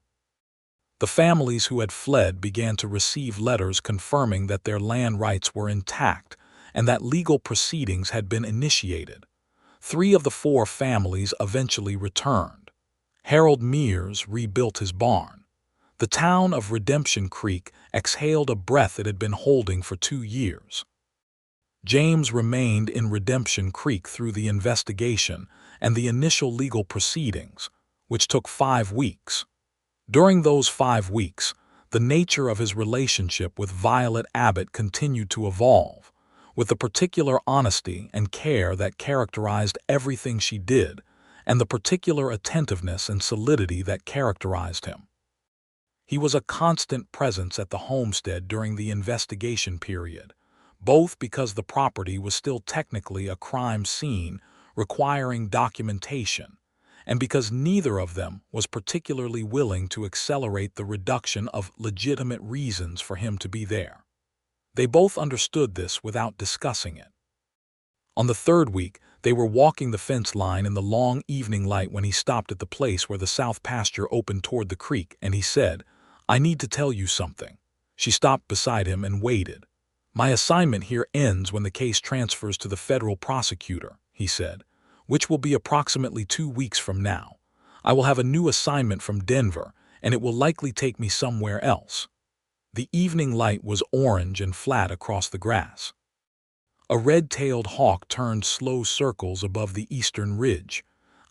S1: The families who had fled began to receive letters confirming that their land rights were intact and that legal proceedings had been initiated. 3 of the 4 families eventually returned. Harold Mears rebuilt his barn. The town of Redemption Creek exhaled a breath it had been holding for 2 years. James remained in Redemption Creek through the investigation and the initial legal proceedings, which took 5 weeks. During those 5 weeks, the nature of his relationship with Violet Abbott continued to evolve, with the particular honesty and care that characterized everything she did, and the particular attentiveness and solidity that characterized him. He was a constant presence at the homestead during the investigation period, both because the property was still technically a crime scene requiring documentation, and because neither of them was particularly willing to accelerate the reduction of legitimate reasons for him to be there. They both understood this without discussing it. On the 3rd week, they were walking the fence line in the long evening light when he stopped at the place where the south pasture opened toward the creek, and he said, "I need to tell you something." She stopped beside him and waited. "My assignment here ends when the case transfers to the federal prosecutor," he said, "which will be approximately 2 weeks from now. I will have a new assignment from Denver, and it will likely take me somewhere else." The evening light was orange and flat across the grass. A red-tailed hawk turned slow circles above the eastern ridge.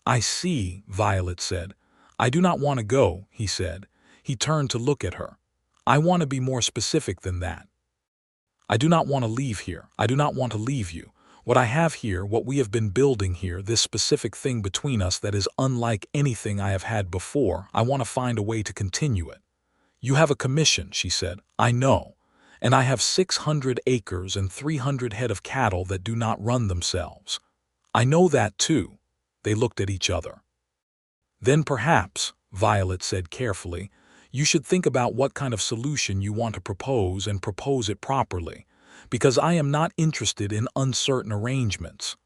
S1: "I see," Violet said. "I do not want to go," he said. He turned to look at her. "I want to be more specific than that. I do not want to leave here. I do not want to leave you. What I have here, what we have been building here, this specific thing between us that is unlike anything I have had before, I want to find a way to continue it." "You have a commission," she said. "I know. And I have 600 acres and 300 head of cattle that do not run themselves." "I know that too." They looked at each other. "Then perhaps," Violet said carefully, "you should think about what kind of solution you want to propose and propose it properly, because I am not interested in uncertain arrangements."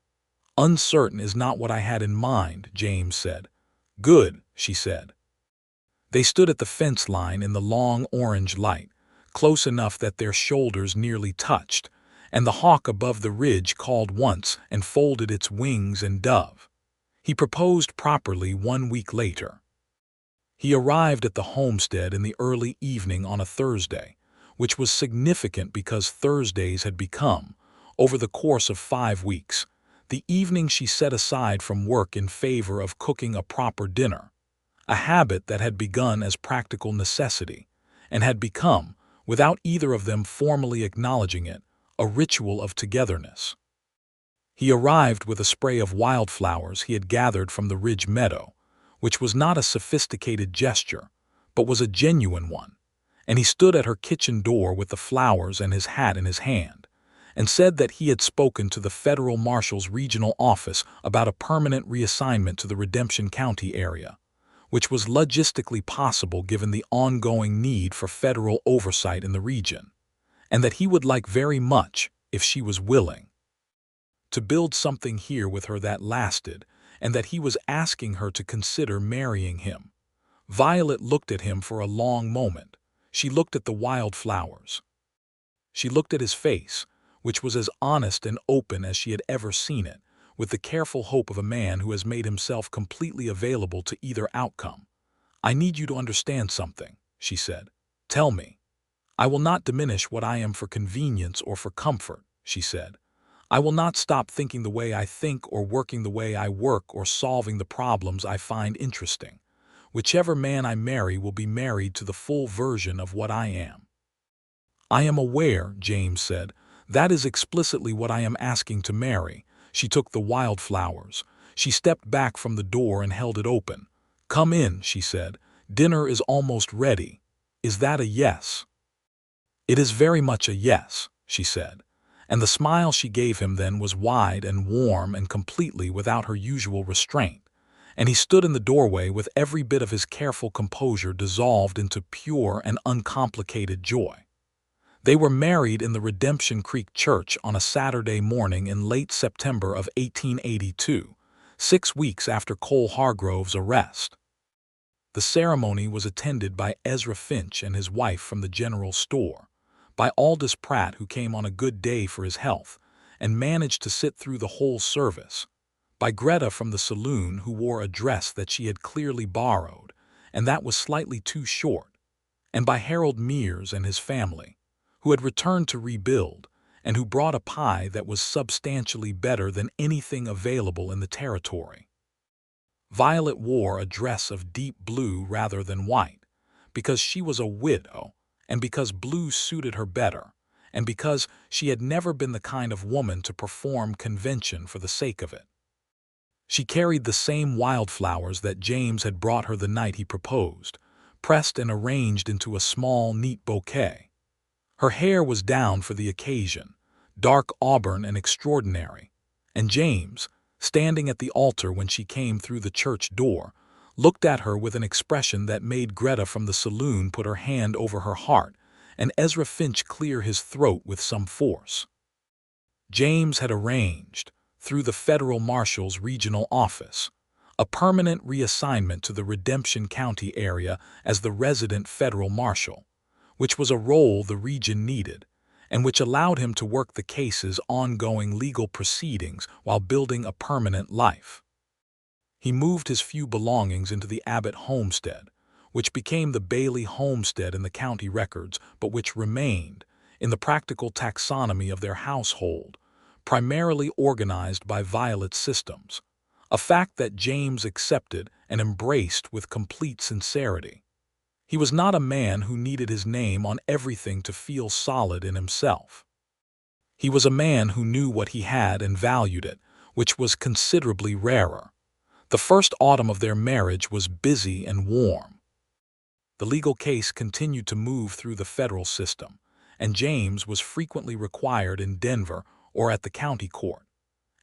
S1: "Uncertain is not what I had in mind," James said. "Good," she said. They stood at the fence line in the long orange light, close enough that their shoulders nearly touched, and the hawk above the ridge called once and folded its wings and dove. He proposed properly 1 week later. He arrived at the homestead in the early evening on a Thursday, which was significant because Thursdays had become, over the course of 5 weeks, the evening she set aside from work in favor of cooking a proper dinner, a habit that had begun as practical necessity and had become, without either of them formally acknowledging it, a ritual of togetherness. He arrived with a spray of wildflowers he had gathered from the ridge meadow, which was not a sophisticated gesture, but was a genuine one, and he stood at her kitchen door with the flowers and his hat in his hand, and said that he had spoken to the federal marshal's regional office about a permanent reassignment to the Redemption County area, which was logistically possible given the ongoing need for federal oversight in the region, and that he would like very much, if she was willing, to build something here with her that lasted, and that he was asking her to consider marrying him. Violet looked at him for a long moment. She looked at the wildflowers. She looked at his face, which was as honest and open as she had ever seen it, with the careful hope of a man who has made himself completely available to either outcome. "I need you to understand something," she said. "Tell me." "I will not diminish what I am for convenience or for comfort," she said. "I will not stop thinking the way I think or working the way I work or solving the problems I find interesting. Whichever man I marry will be married to the full version of what I am." "I am aware," James said. "That is explicitly what I am asking to marry." She took the wildflowers. She stepped back from the door and held it open. "Come in," she said. "Dinner is almost ready. Is that a yes?" "It is very much a yes," she said. And the smile she gave him then was wide and warm and completely without her usual restraint, and he stood in the doorway with every bit of his careful composure dissolved into pure and uncomplicated joy. They were married in the Redemption Creek Church on a Saturday morning in late September of 1882, 6 weeks after Cole Hargrove's arrest. The ceremony was attended by Ezra Finch and his wife from the general store, by Aldous Pratt, who came on a good day for his health and managed to sit through the whole service, by Greta from the saloon, who wore a dress that she had clearly borrowed and that was slightly too short, and by Harold Mears and his family, who had returned to rebuild and who brought a pie that was substantially better than anything available in the territory. Violet wore a dress of deep blue rather than white, because she was a widow, and because blue suited her better, and because she had never been the kind of woman to perform convention for the sake of it. She carried the same wildflowers that James had brought her the night he proposed, pressed and arranged into a small, neat bouquet. Her hair was down for the occasion, dark auburn and extraordinary, and James, standing at the altar when she came through the church door, looked at her with an expression that made Greta from the saloon put her hand over her heart and Ezra Finch clear his throat with some force. James had arranged, through the federal marshal's regional office, a permanent reassignment to the Redemption County area as the resident federal marshal, which was a role the region needed, and which allowed him to work the case's ongoing legal proceedings while building a permanent life. He moved his few belongings into the Abbott homestead, which became the Bailey homestead in the county records, but which remained, in the practical taxonomy of their household, primarily organized by Violet's systems, a fact that James accepted and embraced with complete sincerity. He was not a man who needed his name on everything to feel solid in himself. He was a man who knew what he had and valued it, which was considerably rarer. The first autumn of their marriage was busy and warm. The legal case continued to move through the federal system, and James was frequently required in Denver or at the county court.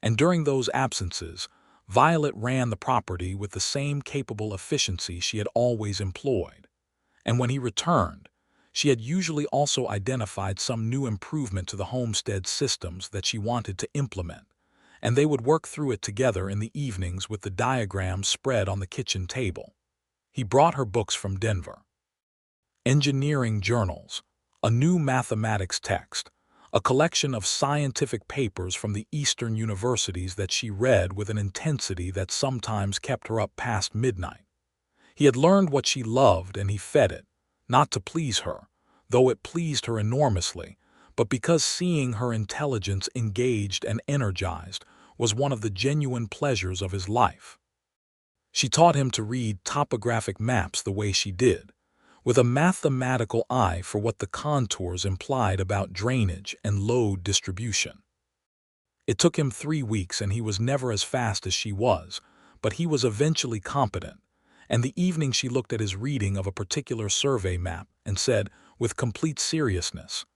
S1: And during those absences, Violet ran the property with the same capable efficiency she had always employed. And when he returned, she had usually also identified some new improvement to the homestead systems that she wanted to implement, and they would work through it together in the evenings with the diagrams spread on the kitchen table. He brought her books from Denver. Engineering journals, a new mathematics text, a collection of scientific papers from the Eastern universities that she read with an intensity that sometimes kept her up past midnight. He had learned what she loved and he fed it, not to please her, though it pleased her enormously, but because seeing her intelligence engaged and energized was one of the genuine pleasures of his life. She taught him to read topographic maps the way she did, with a mathematical eye for what the contours implied about drainage and load distribution. It took him 3 weeks and he was never as fast as she was, but he was eventually competent, and the evening she looked at his reading of a particular survey map and said, with complete seriousness,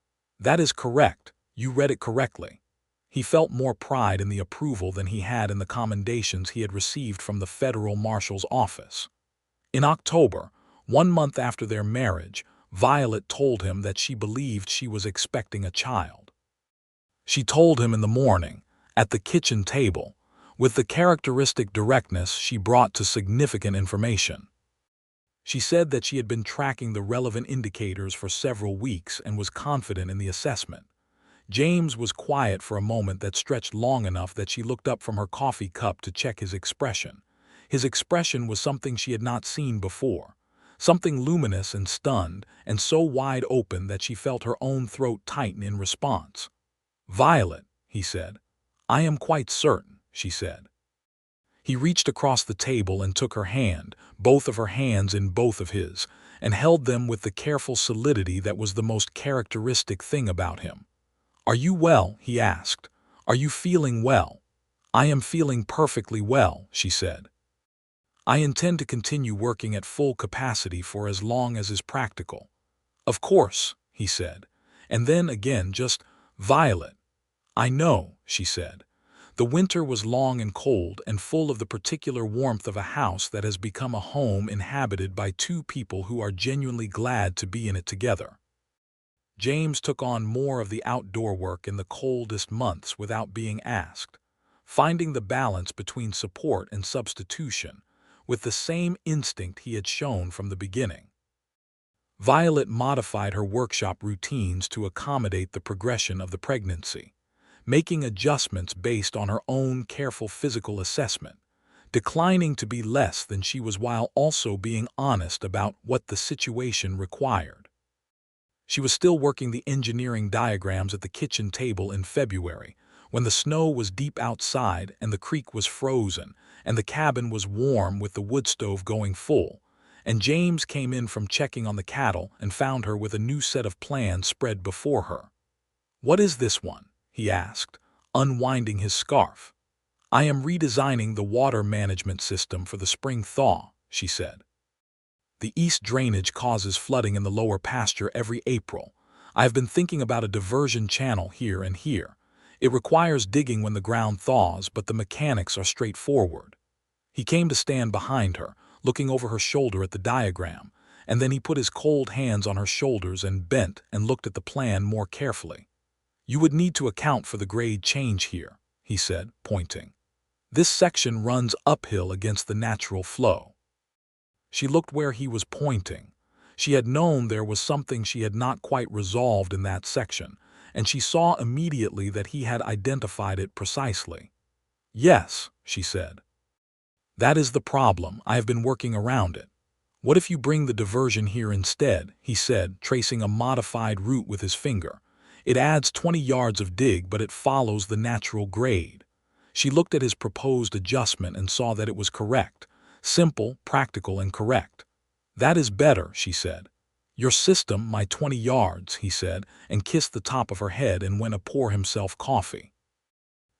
S1: "That is correct, you read it correctly." He felt more pride in the approval than he had in the commendations he had received from the federal marshal's office. In October, 1 month after their marriage, Violet told him that she believed she was expecting a child. She told him in the morning, at the kitchen table, with the characteristic directness she brought to significant information. She said that she had been tracking the relevant indicators for several weeks and was confident in the assessment. James was quiet for a moment that stretched long enough that she looked up from her coffee cup to check his expression. His expression was something she had not seen before, something luminous and stunned, and so wide open that she felt her own throat tighten in response. "Violet," he said. "I am quite certain," she said. He reached across the table and took her hand, both of her hands in both of his, and held them with the careful solidity that was the most characteristic thing about him. "Are you well?" he asked. "Are you feeling well?" "I am feeling perfectly well," she said. "I intend to continue working at full capacity for as long as is practical." "Of course," he said. And then again just, "Violet." "I know," she said. The winter was long and cold and full of the particular warmth of a house that has become a home inhabited by two people who are genuinely glad to be in it together. James took on more of the outdoor work in the coldest months without being asked, finding the balance between support and substitution, with the same instinct he had shown from the beginning. Violet modified her workshop routines to accommodate the progression of the pregnancy, making adjustments based on her own careful physical assessment, declining to be less than she was while also being honest about what the situation required. She was still working the engineering diagrams at the kitchen table in February, when the snow was deep outside and the creek was frozen and the cabin was warm with the wood stove going full, and James came in from checking on the cattle and found her with a new set of plans spread before her. "What is this one?" he asked, unwinding his scarf. "I am redesigning the water management system for the spring thaw," she said. "The east drainage causes flooding in the lower pasture every April. I have been thinking about a diversion channel here and here. It requires digging when the ground thaws, but the mechanics are straightforward." He came to stand behind her, looking over her shoulder at the diagram, and then he put his cold hands on her shoulders and bent and looked at the plan more carefully. "You would need to account for the grade change here," he said, pointing. "This section runs uphill against the natural flow." She looked where he was pointing. She had known there was something she had not quite resolved in that section, and she saw immediately that he had identified it precisely. "Yes," she said. "That is the problem. I have been working around it." "What if you bring the diversion here instead?" he said, tracing a modified route with his finger. "It adds 20 yards of dig, but it follows the natural grade." She looked at his proposed adjustment and saw that it was correct. Simple, practical, and correct. "That is better," she said. "Your system, my 20 yards," he said, and kissed the top of her head and went to pour himself coffee.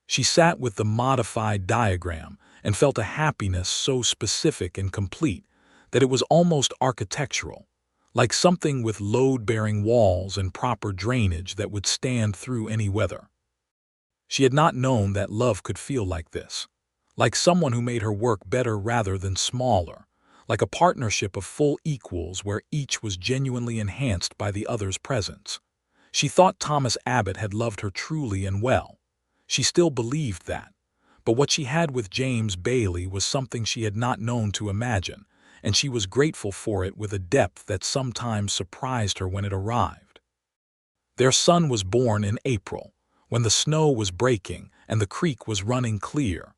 S1: She sat with the modified diagram and felt a happiness so specific and complete that it was almost architectural, like something with load-bearing walls and proper drainage that would stand through any weather. She had not known that love could feel like this, like someone who made her work better rather than smaller, like a partnership of full equals where each was genuinely enhanced by the other's presence. She thought Thomas Abbott had loved her truly and well. She still believed that, but what she had with James Bailey was something she had not known to imagine, and she was grateful for it with a depth that sometimes surprised her when it arrived. Their son was born in April, when the snow was breaking and the creek was running clear,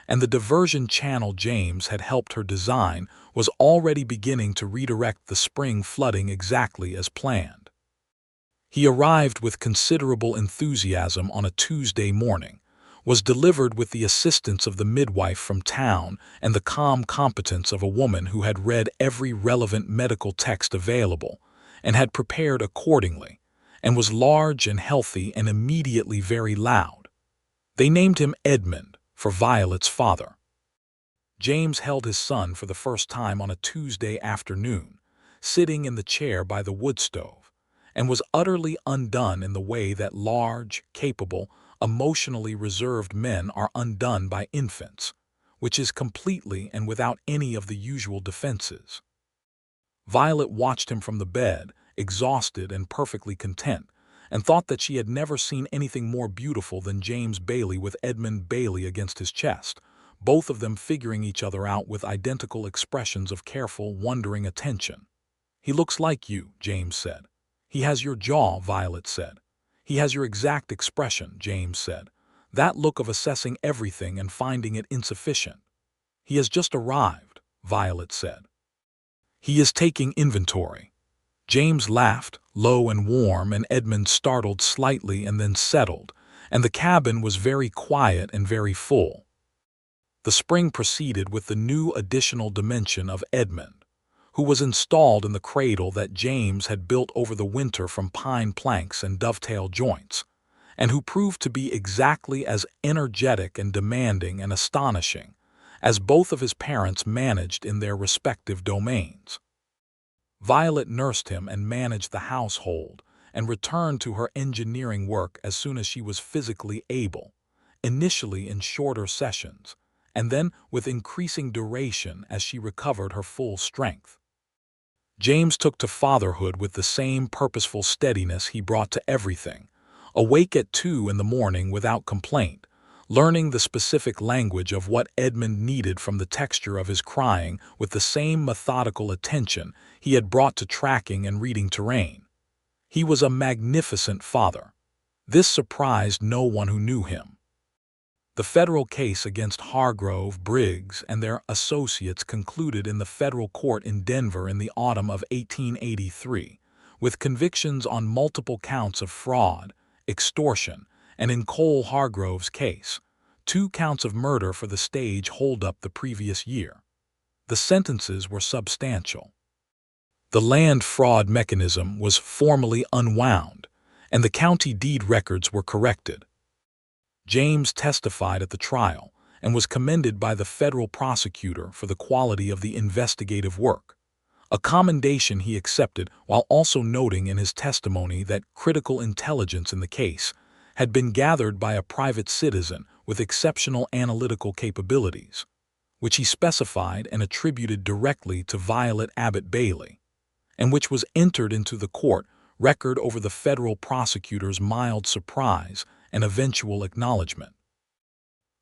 S1: and the diversion channel James had helped her design was already beginning to redirect the spring flooding exactly as planned. He arrived with considerable enthusiasm on a Tuesday morning, was delivered with the assistance of the midwife from town and the calm competence of a woman who had read every relevant medical text available and had prepared accordingly, and was large and healthy and immediately very loud. They named him Edmund, for Violet's father. James held his son for the first time on a Tuesday afternoon, sitting in the chair by the wood stove, and was utterly undone in the way that large, capable, emotionally reserved men are undone by infants, which is completely and without any of the usual defenses. Violet watched him from the bed, exhausted and perfectly content, and thought that she had never seen anything more beautiful than James Bailey with Edmund Bailey against his chest, both of them figuring each other out with identical expressions of careful, wondering attention. "He looks like you," James said. "He has your jaw," Violet said. "He has your exact expression," James said. "That look of assessing everything and finding it insufficient." "He has just arrived," Violet said. "He is taking inventory." James laughed, low and warm, and Edmund startled slightly and then settled, and the cabin was very quiet and very full. The spring proceeded with the new additional dimension of Edmund, who was installed in the cradle that James had built over the winter from pine planks and dovetail joints, and who proved to be exactly as energetic and demanding and astonishing as both of his parents managed in their respective domains. Violet nursed him and managed the household, and returned to her engineering work as soon as she was physically able, initially in shorter sessions, and then with increasing duration as she recovered her full strength. James took to fatherhood with the same purposeful steadiness he brought to everything, awake at 2 in the morning without complaint, learning the specific language of what Edmund needed from the texture of his crying with the same methodical attention he had brought to tracking and reading terrain. He was a magnificent father. This surprised no one who knew him. The federal case against Hargrove, Briggs, and their associates concluded in the federal court in Denver in the autumn of 1883, with convictions on multiple counts of fraud, extortion, and in Cole Hargrove's case, 2 counts of murder for the stage holdup the previous year. The sentences were substantial. The land fraud mechanism was formally unwound, and the county deed records were corrected. James testified at the trial and was commended by the federal prosecutor for the quality of the investigative work, a commendation he accepted while also noting in his testimony that critical intelligence in the case had been gathered by a private citizen with exceptional analytical capabilities, which he specified and attributed directly to Violet Abbott Bailey, and which was entered into the court record over the federal prosecutor's mild surprise and eventual acknowledgement.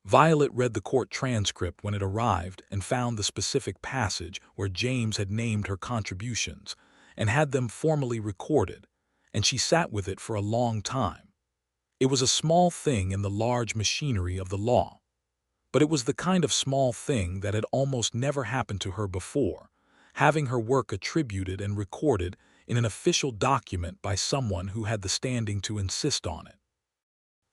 S1: Violet read the court transcript when it arrived and found the specific passage where James had named her contributions and had them formally recorded, and she sat with it for a long time. It was a small thing in the large machinery of the law, but it was the kind of small thing that had almost never happened to her before, having her work attributed and recorded in an official document by someone who had the standing to insist on it.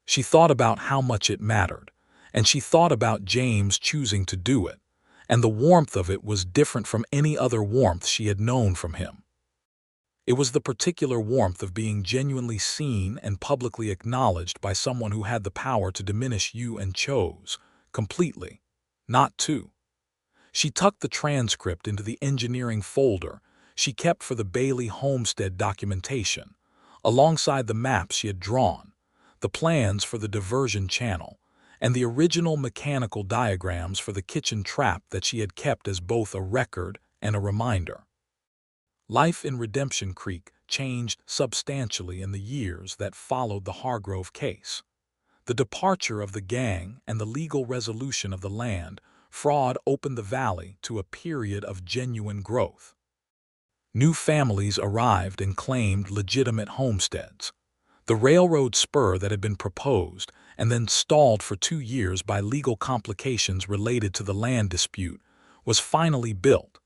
S1: She thought about how much it mattered, and she thought about James choosing to do it, and the warmth of it was different from any other warmth she had known from him. It was the particular warmth of being genuinely seen and publicly acknowledged by someone who had the power to diminish you and chose, completely, not to. She tucked the transcript into the engineering folder she kept for the Bailey homestead documentation, alongside the maps she had drawn, the plans for the diversion channel, and the original mechanical diagrams for the kitchen trap that she had kept as both a record and a reminder. Life in Redemption Creek changed substantially in the years that followed the Hargrove case. The departure of the gang and the legal resolution of the land fraud opened the valley to a period of genuine growth. New families arrived and claimed legitimate homesteads. The railroad spur that had been proposed and then stalled for 2 years by legal complications related to the land dispute was finally built,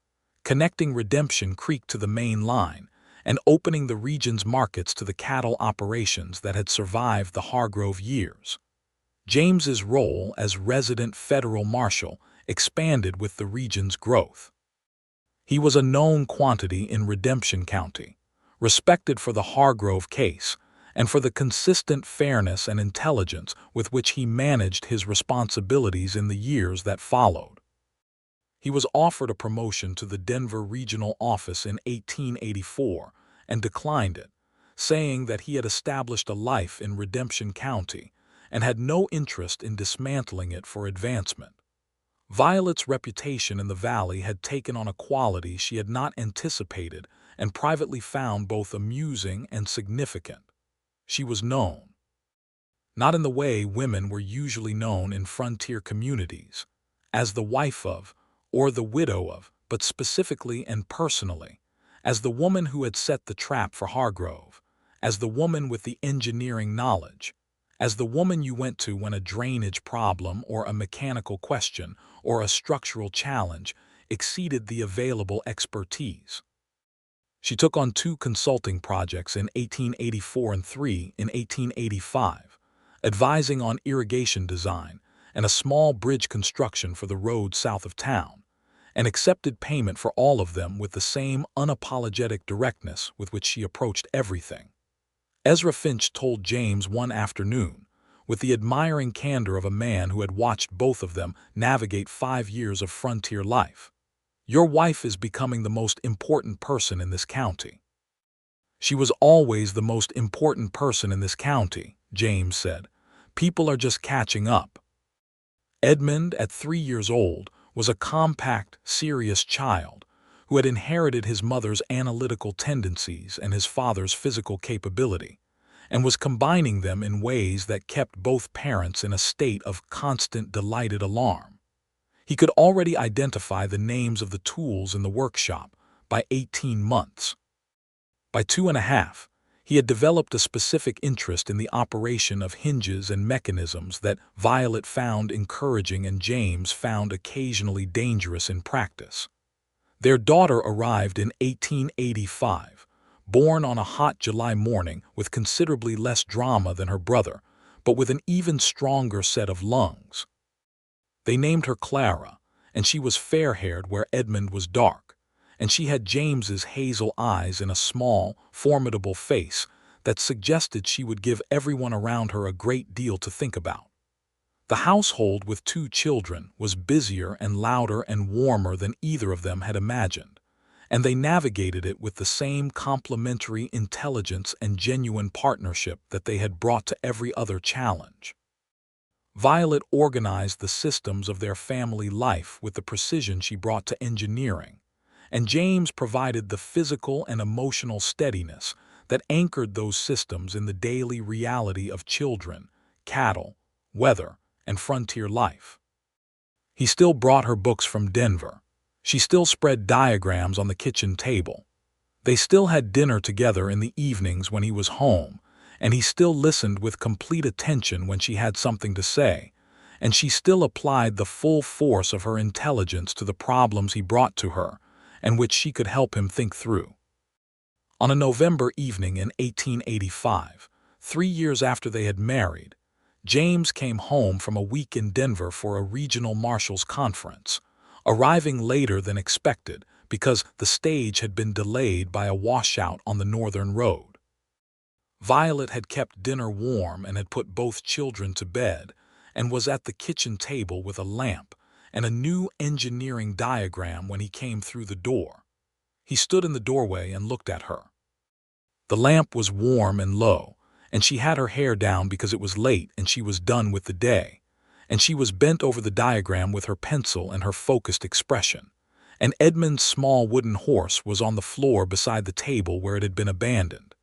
S1: connecting Redemption Creek to the main line and opening the region's markets to the cattle operations that had survived the Hargrove years. James's role as resident federal marshal expanded with the region's growth. He was a known quantity in Redemption County, respected for the Hargrove case and for the consistent fairness and intelligence with which he managed his responsibilities in the years that followed. He was offered a promotion to the Denver Regional Office in 1884 and declined it, saying that he had established a life in Redemption County and had no interest in dismantling it for advancement. Violet's reputation in the valley had taken on a quality she had not anticipated and privately found both amusing and significant. She was known, not in the way women were usually known in frontier communities, as the wife of, or the widow of, but specifically and personally, as the woman who had set the trap for Hargrove, as the woman with the engineering knowledge, as the woman you went to when a drainage problem or a mechanical question or a structural challenge exceeded the available expertise. She took on 2 consulting projects in 1884 and 3 in 1885, advising on irrigation design and a small bridge construction for the road south of town, and accepted payment for all of them with the same unapologetic directness with which she approached everything. Ezra Finch told James one afternoon, with the admiring candor of a man who had watched both of them navigate 5 years of frontier life, "Your wife is becoming the most important person in this county." "She was always the most important person in this county," James said. "People are just catching up." Edmund, at 3 years old, was a compact, serious child who had inherited his mother's analytical tendencies and his father's physical capability, and was combining them in ways that kept both parents in a state of constant delighted alarm. He could already identify the names of the tools in the workshop by 18 months. By 2.5, he had developed a specific interest in the operation of hinges and mechanisms that Violet found encouraging and James found occasionally dangerous in practice. Their daughter arrived in 1885, born on a hot July morning with considerably less drama than her brother, but with an even stronger set of lungs. They named her Clara, and she was fair-haired where Edmund was dark, and she had James's hazel eyes and a small, formidable face that suggested she would give everyone around her a great deal to think about. The household with 2 children was busier and louder and warmer than either of them had imagined, and they navigated it with the same complementary intelligence and genuine partnership that they had brought to every other challenge. Violet organized the systems of their family life with the precision she brought to engineering, and James provided the physical and emotional steadiness that anchored those systems in the daily reality of children, cattle, weather, and frontier life. He still brought her books from Denver. She still spread diagrams on the kitchen table. They still had dinner together in the evenings when he was home, and he still listened with complete attention when she had something to say, and she still applied the full force of her intelligence to the problems he brought to her, and which she could help him think through. On a November evening in 1885, 3 years after they had married, James came home from a week in Denver for a regional marshals conference, arriving later than expected because the stage had been delayed by a washout on the northern road. Violet had kept dinner warm and had put both children to bed and was at the kitchen table with a lamp and a new engineering diagram when he came through the door. He stood in the doorway and looked at her. The lamp was warm and low, and she had her hair down because it was late and she was done with the day, and she was bent over the diagram with her pencil and her focused expression, and Edmund's small wooden horse was on the floor beside the table where it had been abandoned,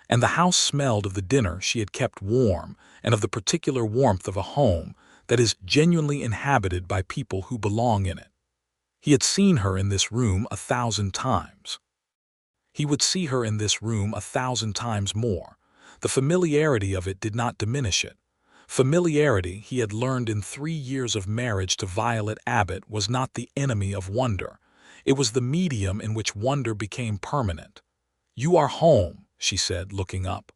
S1: and the house smelled of the dinner she had kept warm and of the particular warmth of a home that is genuinely inhabited by people who belong in it. He had seen her in this room 1,000 times. He would see her in this room 1,000 times more. The familiarity of it did not diminish it. Familiarity, he had learned in 3 years of marriage to Violet Abbott, was not the enemy of wonder. It was the medium in which wonder became permanent. "You are home," she said, looking up.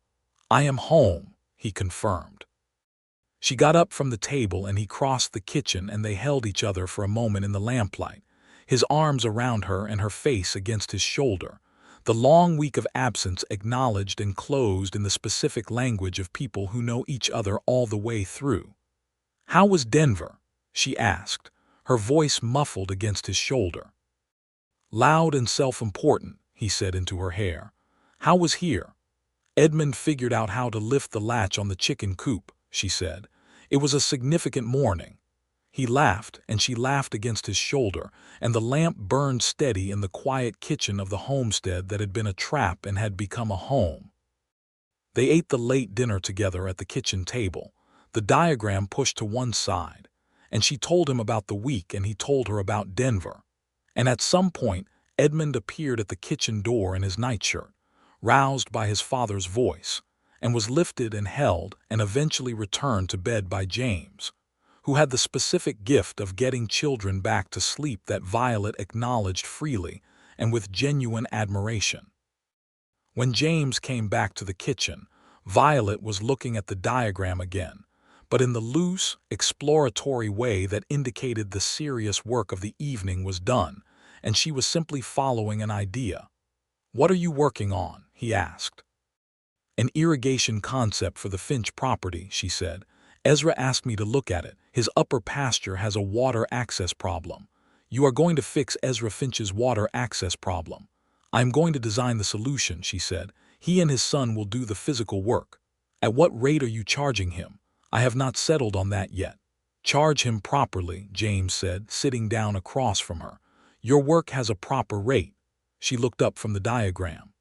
S1: "I am home," he confirmed. She got up from the table and he crossed the kitchen and they held each other for a moment in the lamplight, his arms around her and her face against his shoulder. The long week of absence acknowledged and closed in the specific language of people who know each other all the way through. "How was Denver?" she asked, her voice muffled against his shoulder. "Loud and self-important," he said into her hair. "How was here?" "Edmund figured out how to lift the latch on the chicken coop," she said. "It was a significant morning." He laughed, and she laughed against his shoulder, and the lamp burned steady in the quiet kitchen of the homestead that had been a trap and had become a home. They ate the late dinner together at the kitchen table, the diagram pushed to one side, and she told him about the week and he told her about Denver. And at some point, Edmund appeared at the kitchen door in his nightshirt, roused by his father's voice, and was lifted and held and eventually returned to bed by James, who had the specific gift of getting children back to sleep that Violet acknowledged freely and with genuine admiration. When James came back to the kitchen, Violet was looking at the diagram again, but in the loose, exploratory way that indicated the serious work of the evening was done, and she was simply following an idea. "What are you working on?" he asked. "An irrigation concept for the Finch property," she said. "Ezra asked me to look at it. His upper pasture has a water access problem. You are going to fix Ezra Finch's water access problem." "I am going to design the solution," she said. "He and his son will do the physical work." "At what rate are you charging him?" "I have not settled on that yet." "Charge him properly," James said, sitting down across from her. "Your work has a proper rate." She looked up from the diagram.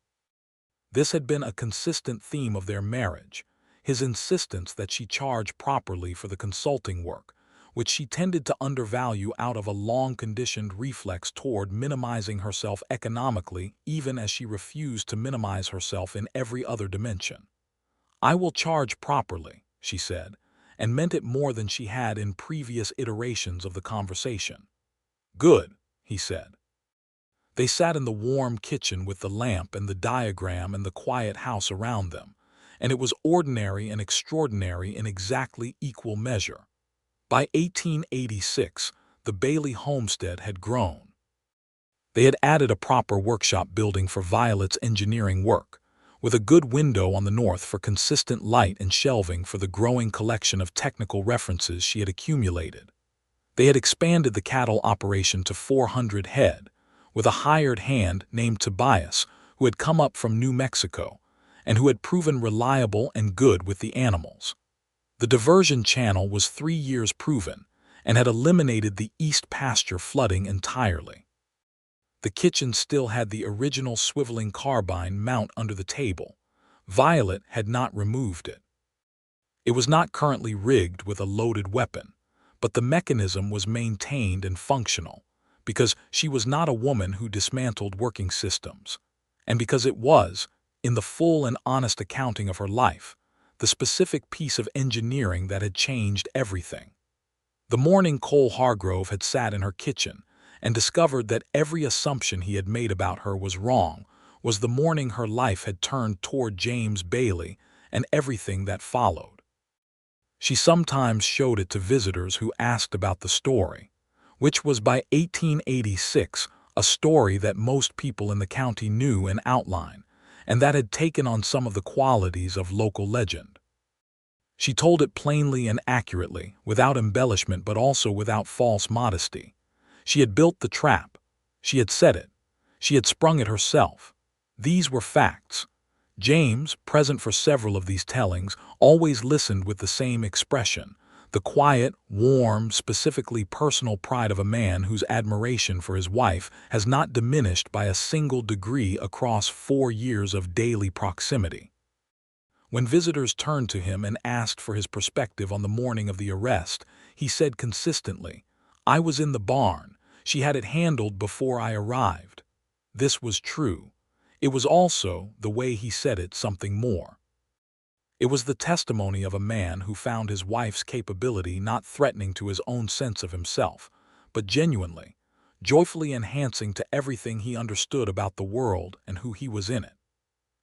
S1: This had been a consistent theme of their marriage, his insistence that she charge properly for the consulting work, which she tended to undervalue out of a long-conditioned reflex toward minimizing herself economically, even as she refused to minimize herself in every other dimension. "I will charge properly," she said, and meant it more than she had in previous iterations of the conversation. "Good," he said. They sat in the warm kitchen with the lamp and the diagram and the quiet house around them, and it was ordinary and extraordinary in exactly equal measure. By 1886, the Bailey homestead had grown. They had added a proper workshop building for Violet's engineering work, with a good window on the north for consistent light and shelving for the growing collection of technical references she had accumulated. They had expanded the cattle operation to 400 head, with a hired hand named Tobias, who had come up from New Mexico, and who had proven reliable and good with the animals. The diversion channel was 3 years proven, and had eliminated the east pasture flooding entirely. The kitchen still had the original swiveling carbine mount under the table. Violet had not removed it. It was not currently rigged with a loaded weapon, but the mechanism was maintained and functional, because she was not a woman who dismantled working systems, and because it was, in the full and honest accounting of her life, the specific piece of engineering that had changed everything. The morning Cole Hargrove had sat in her kitchen and discovered that every assumption he had made about her was wrong was the morning her life had turned toward James Bailey and everything that followed. She sometimes showed it to visitors who asked about the story, which was by 1886 a story that most people in the county knew in outline, and that had taken on some of the qualities of local legend. She told it plainly and accurately, without embellishment but also without false modesty. She had built the trap. She had set it. She had sprung it herself. These were facts. James, present for several of these tellings, always listened with the same expression, the quiet, warm, specifically personal pride of a man whose admiration for his wife has not diminished by a single degree across 4 years of daily proximity. When visitors turned to him and asked for his perspective on the morning of the arrest, he said consistently, "I was in the barn. She had it handled before I arrived." This was true. It was also, the way he said it, something more. It was the testimony of a man who found his wife's capability not threatening to his own sense of himself, but genuinely, joyfully enhancing to everything he understood about the world and who he was in it.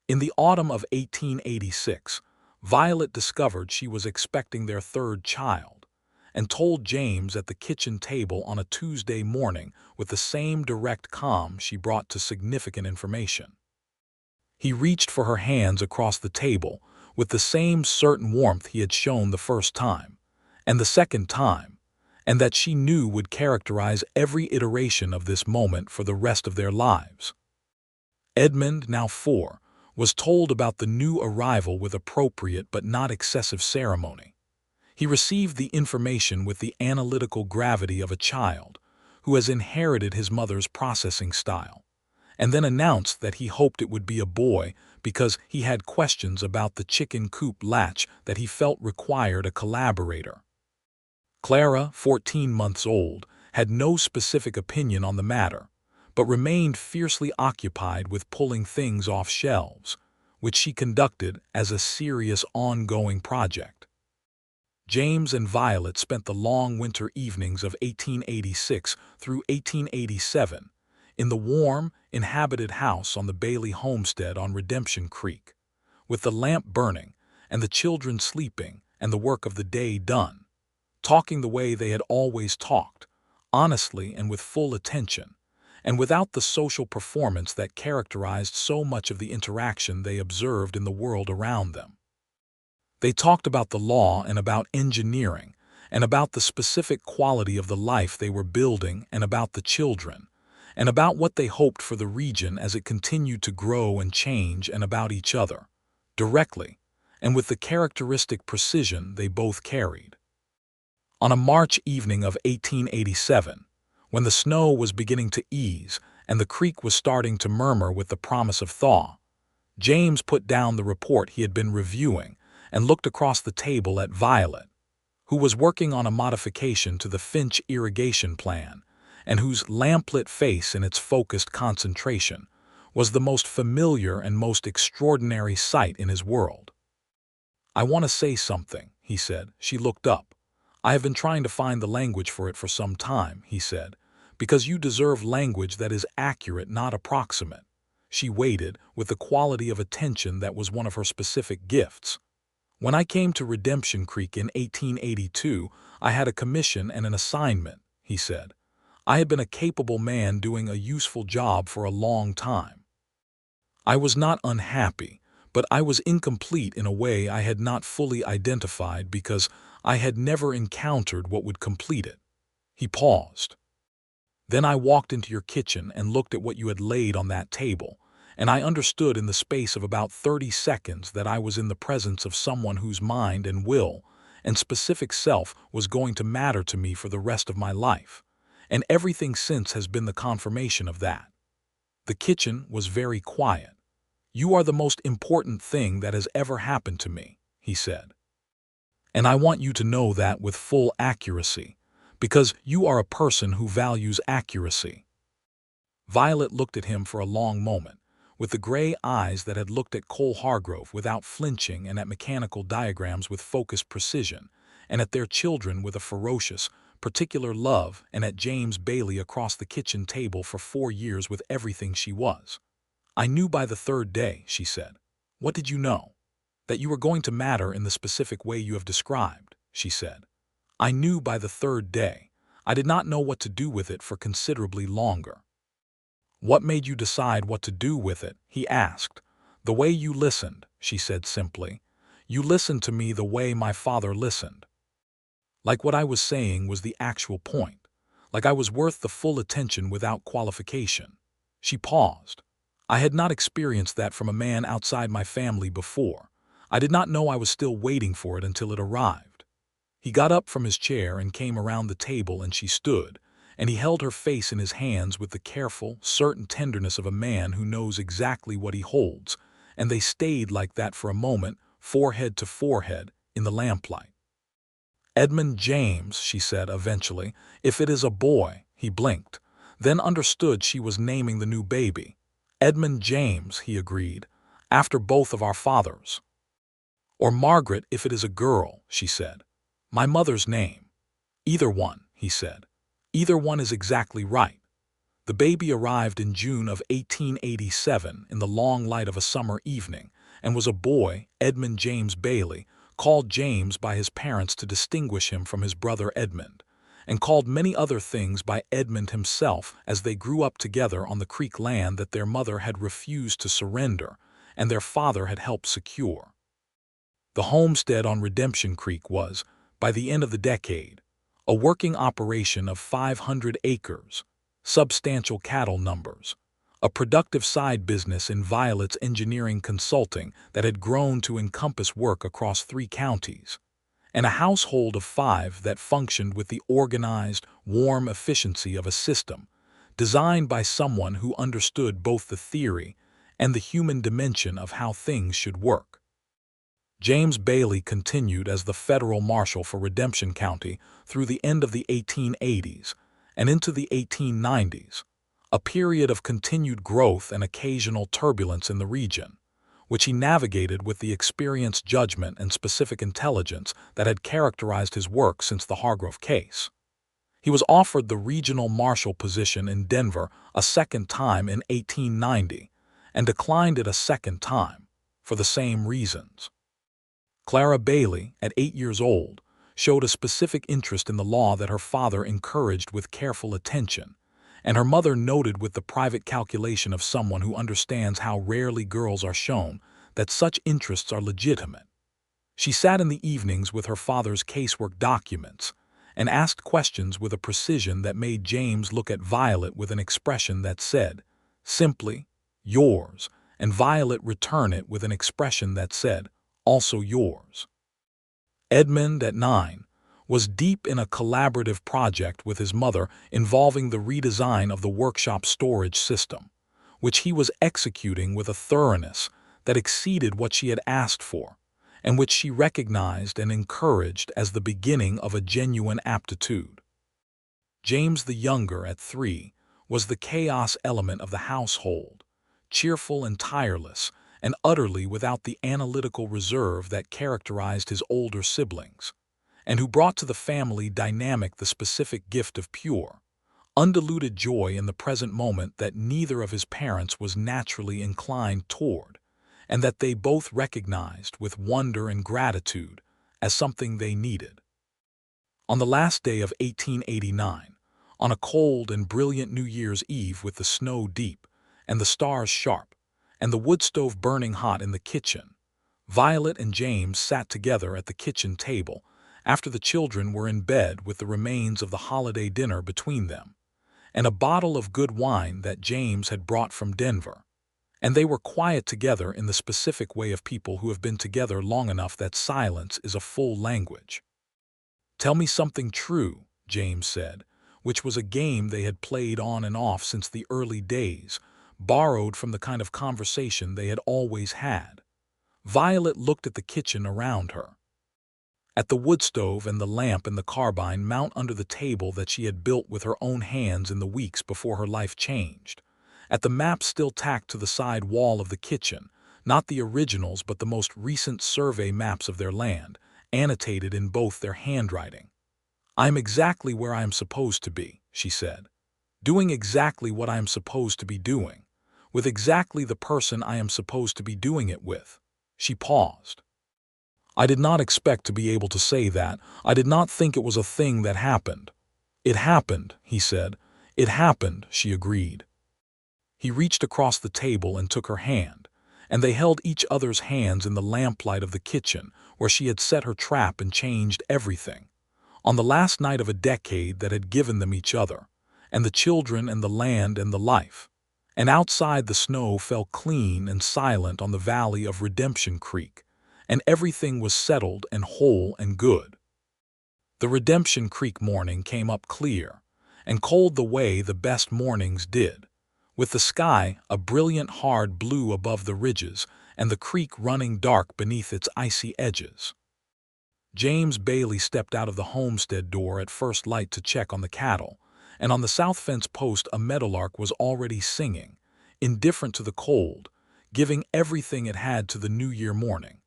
S1: In the autumn of 1886, Violet discovered she was expecting their third child, and told James at the kitchen table on a Tuesday morning with the same direct calm she brought to significant information. He reached for her hands across the table with the same certain warmth he had shown the first time, and the second time, and that she knew would characterize every iteration of this moment for the rest of their lives. Edmund, now 4, was told about the new arrival with appropriate but not excessive ceremony. He received the information with the analytical gravity of a child who has inherited his mother's processing style, and then announced that he hoped it would be a boy because he had questions about the chicken coop latch that he felt required a collaborator. Clara, 14 months old, had no specific opinion on the matter, but remained fiercely occupied with pulling things off shelves, which she conducted as a serious ongoing project. James and Violet spent the long winter evenings of 1886 through 1887 in the warm, inhabited house on the Bailey homestead on Redemption Creek, with the lamp burning and the children sleeping and the work of the day done, talking the way they had always talked, honestly and with full attention, and without the social performance that characterized so much of the interaction they observed in the world around them. They talked about the law and about engineering, and about the specific quality of the life they were building and about the children, and about what they hoped for the region as it continued to grow and change, and about each other, directly, and with the characteristic precision they both carried. On a March evening of 1887, when the snow was beginning to ease and the creek was starting to murmur with the promise of thaw, James put down the report he had been reviewing and looked across the table at Violet, who was working on a modification to the Finch irrigation plan, and whose lamplit face in its focused concentration was the most familiar and most extraordinary sight in his world. "I want to say something," he said. She looked up. "I have been trying to find the language for it for some time," he said, "because you deserve language that is accurate, not approximate." She waited with the quality of attention that was one of her specific gifts. "When I came to Redemption Creek in 1882, I had a commission and an assignment," he said. "I had been a capable man doing a useful job for a long time. I was not unhappy, but I was incomplete in a way I had not fully identified because I had never encountered what would complete it." He paused. "Then I walked into your kitchen and looked at what you had laid on that table, and I understood in the space of about 30 seconds that I was in the presence of someone whose mind and will and specific self was going to matter to me for the rest of my life, and everything since has been the confirmation of that." The kitchen was very quiet. "You are the most important thing that has ever happened to me," he said. "And I want you to know that with full accuracy, because you are a person who values accuracy." Violet looked at him for a long moment, with the gray eyes that had looked at Cole Hargrove without flinching, and at mechanical diagrams with focused precision, and at their children with a ferocious, particular love, and at James Bailey across the kitchen table for 4 years with everything she was. "I knew by the third day," she said. "What did you know?" "That you were going to matter in the specific way you have described," she said. "I knew by the third day. I did not know what to do with it for considerably longer." "What made you decide what to do with it?" he asked. "The way you listened," she said simply. "You listened to me the way my father listened. Like what I was saying was the actual point. Like I was worth the full attention without qualification." She paused. "I had not experienced that from a man outside my family before. I did not know I was still waiting for it until it arrived." He got up from his chair and came around the table, and she stood, and he held her face in his hands with the careful, certain tenderness of a man who knows exactly what he holds, and they stayed like that for a moment, forehead to forehead, in the lamplight. "Edmund James," she said eventually. "If it is a boy," he blinked, then understood she was naming the new baby. "Edmund James," he agreed, "after both of our fathers." "Or Margaret if it is a girl," she said. "My mother's name." "Either one," he said. "Either one is exactly right." The baby arrived in June of 1887 in the long light of a summer evening, and was a boy, Edmund James Bailey, called James by his parents to distinguish him from his brother Edmund, and called many other things by Edmund himself as they grew up together on the Creek land that their mother had refused to surrender and their father had helped secure. The homestead on Redemption Creek was, by the end of the decade, a working operation of 500 acres, substantial cattle numbers, a productive side business in Violet's engineering consulting that had grown to encompass work across 3 counties, and a household of 5 that functioned with the organized, warm efficiency of a system designed by someone who understood both the theory and the human dimension of how things should work. James Bailey continued as the federal marshal for Redemption County through the end of the 1880s and into the 1890s, a period of continued growth and occasional turbulence in the region, which he navigated with the experienced judgment and specific intelligence that had characterized his work since the Hargrove case. He was offered the regional marshal position in Denver a second time in 1890 and declined it a second time, for the same reasons. Clara Bailey, at 8 years old, showed a specific interest in the law that her father encouraged with careful attention, and her mother noted with the private calculation of someone who understands how rarely girls are shown that such interests are legitimate. She sat in the evenings with her father's casework documents and asked questions with a precision that made James look at Violet with an expression that said, simply, "Yours," and Violet return it with an expression that said, "Also yours." Edmund, at 9, was deep in a collaborative project with his mother involving the redesign of the workshop storage system, which he was executing with a thoroughness that exceeded what she had asked for, and which she recognized and encouraged as the beginning of a genuine aptitude. James the younger, at 3, was the chaos element of the household, cheerful and tireless, and utterly without the analytical reserve that characterized his older siblings, and who brought to the family dynamic the specific gift of pure, undiluted joy in the present moment that neither of his parents was naturally inclined toward, and that they both recognized with wonder and gratitude as something they needed. On the last day of 1889, on a cold and brilliant New Year's Eve with the snow deep and the stars sharp, and the wood stove burning hot in the kitchen, Violet and James sat together at the kitchen table after the children were in bed with the remains of the holiday dinner between them, and a bottle of good wine that James had brought from Denver, and they were quiet together in the specific way of people who have been together long enough that silence is a full language. "Tell me something true," James said, which was a game they had played on and off since the early days, borrowed from the kind of conversation they had always had. Violet looked at the kitchen around her, at the wood stove and the lamp and the carbine mount under the table that she had built with her own hands in the weeks before her life changed, at the maps still tacked to the side wall of the kitchen, not the originals but the most recent survey maps of their land, annotated in both their handwriting. "I am exactly where I am supposed to be," she said, "doing exactly what I am supposed to be doing, with exactly the person I am supposed to be doing it with." She paused. "I did not expect to be able to say that. I did not think it was a thing that happened." "It happened," he said. "It happened," she agreed. He reached across the table and took her hand, and they held each other's hands in the lamplight of the kitchen where she had set her trap and changed everything, on the last night of a decade that had given them each other, and the children and the land and the life. And outside the snow fell clean and silent on the valley of Redemption Creek, and everything was settled and whole and good. The Redemption Creek morning came up clear, and cold the way the best mornings did, with the sky a brilliant hard blue above the ridges and the creek running dark beneath its icy edges. James Bailey stepped out of the homestead door at first light to check on the cattle, and on the south fence post a meadowlark was already singing, indifferent to the cold, giving everything it had to the New Year morning.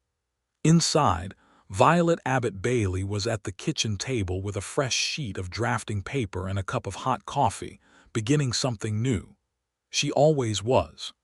S1: Inside, Violet Abbott Bailey was at the kitchen table with a fresh sheet of drafting paper and a cup of hot coffee, beginning something new. She always was.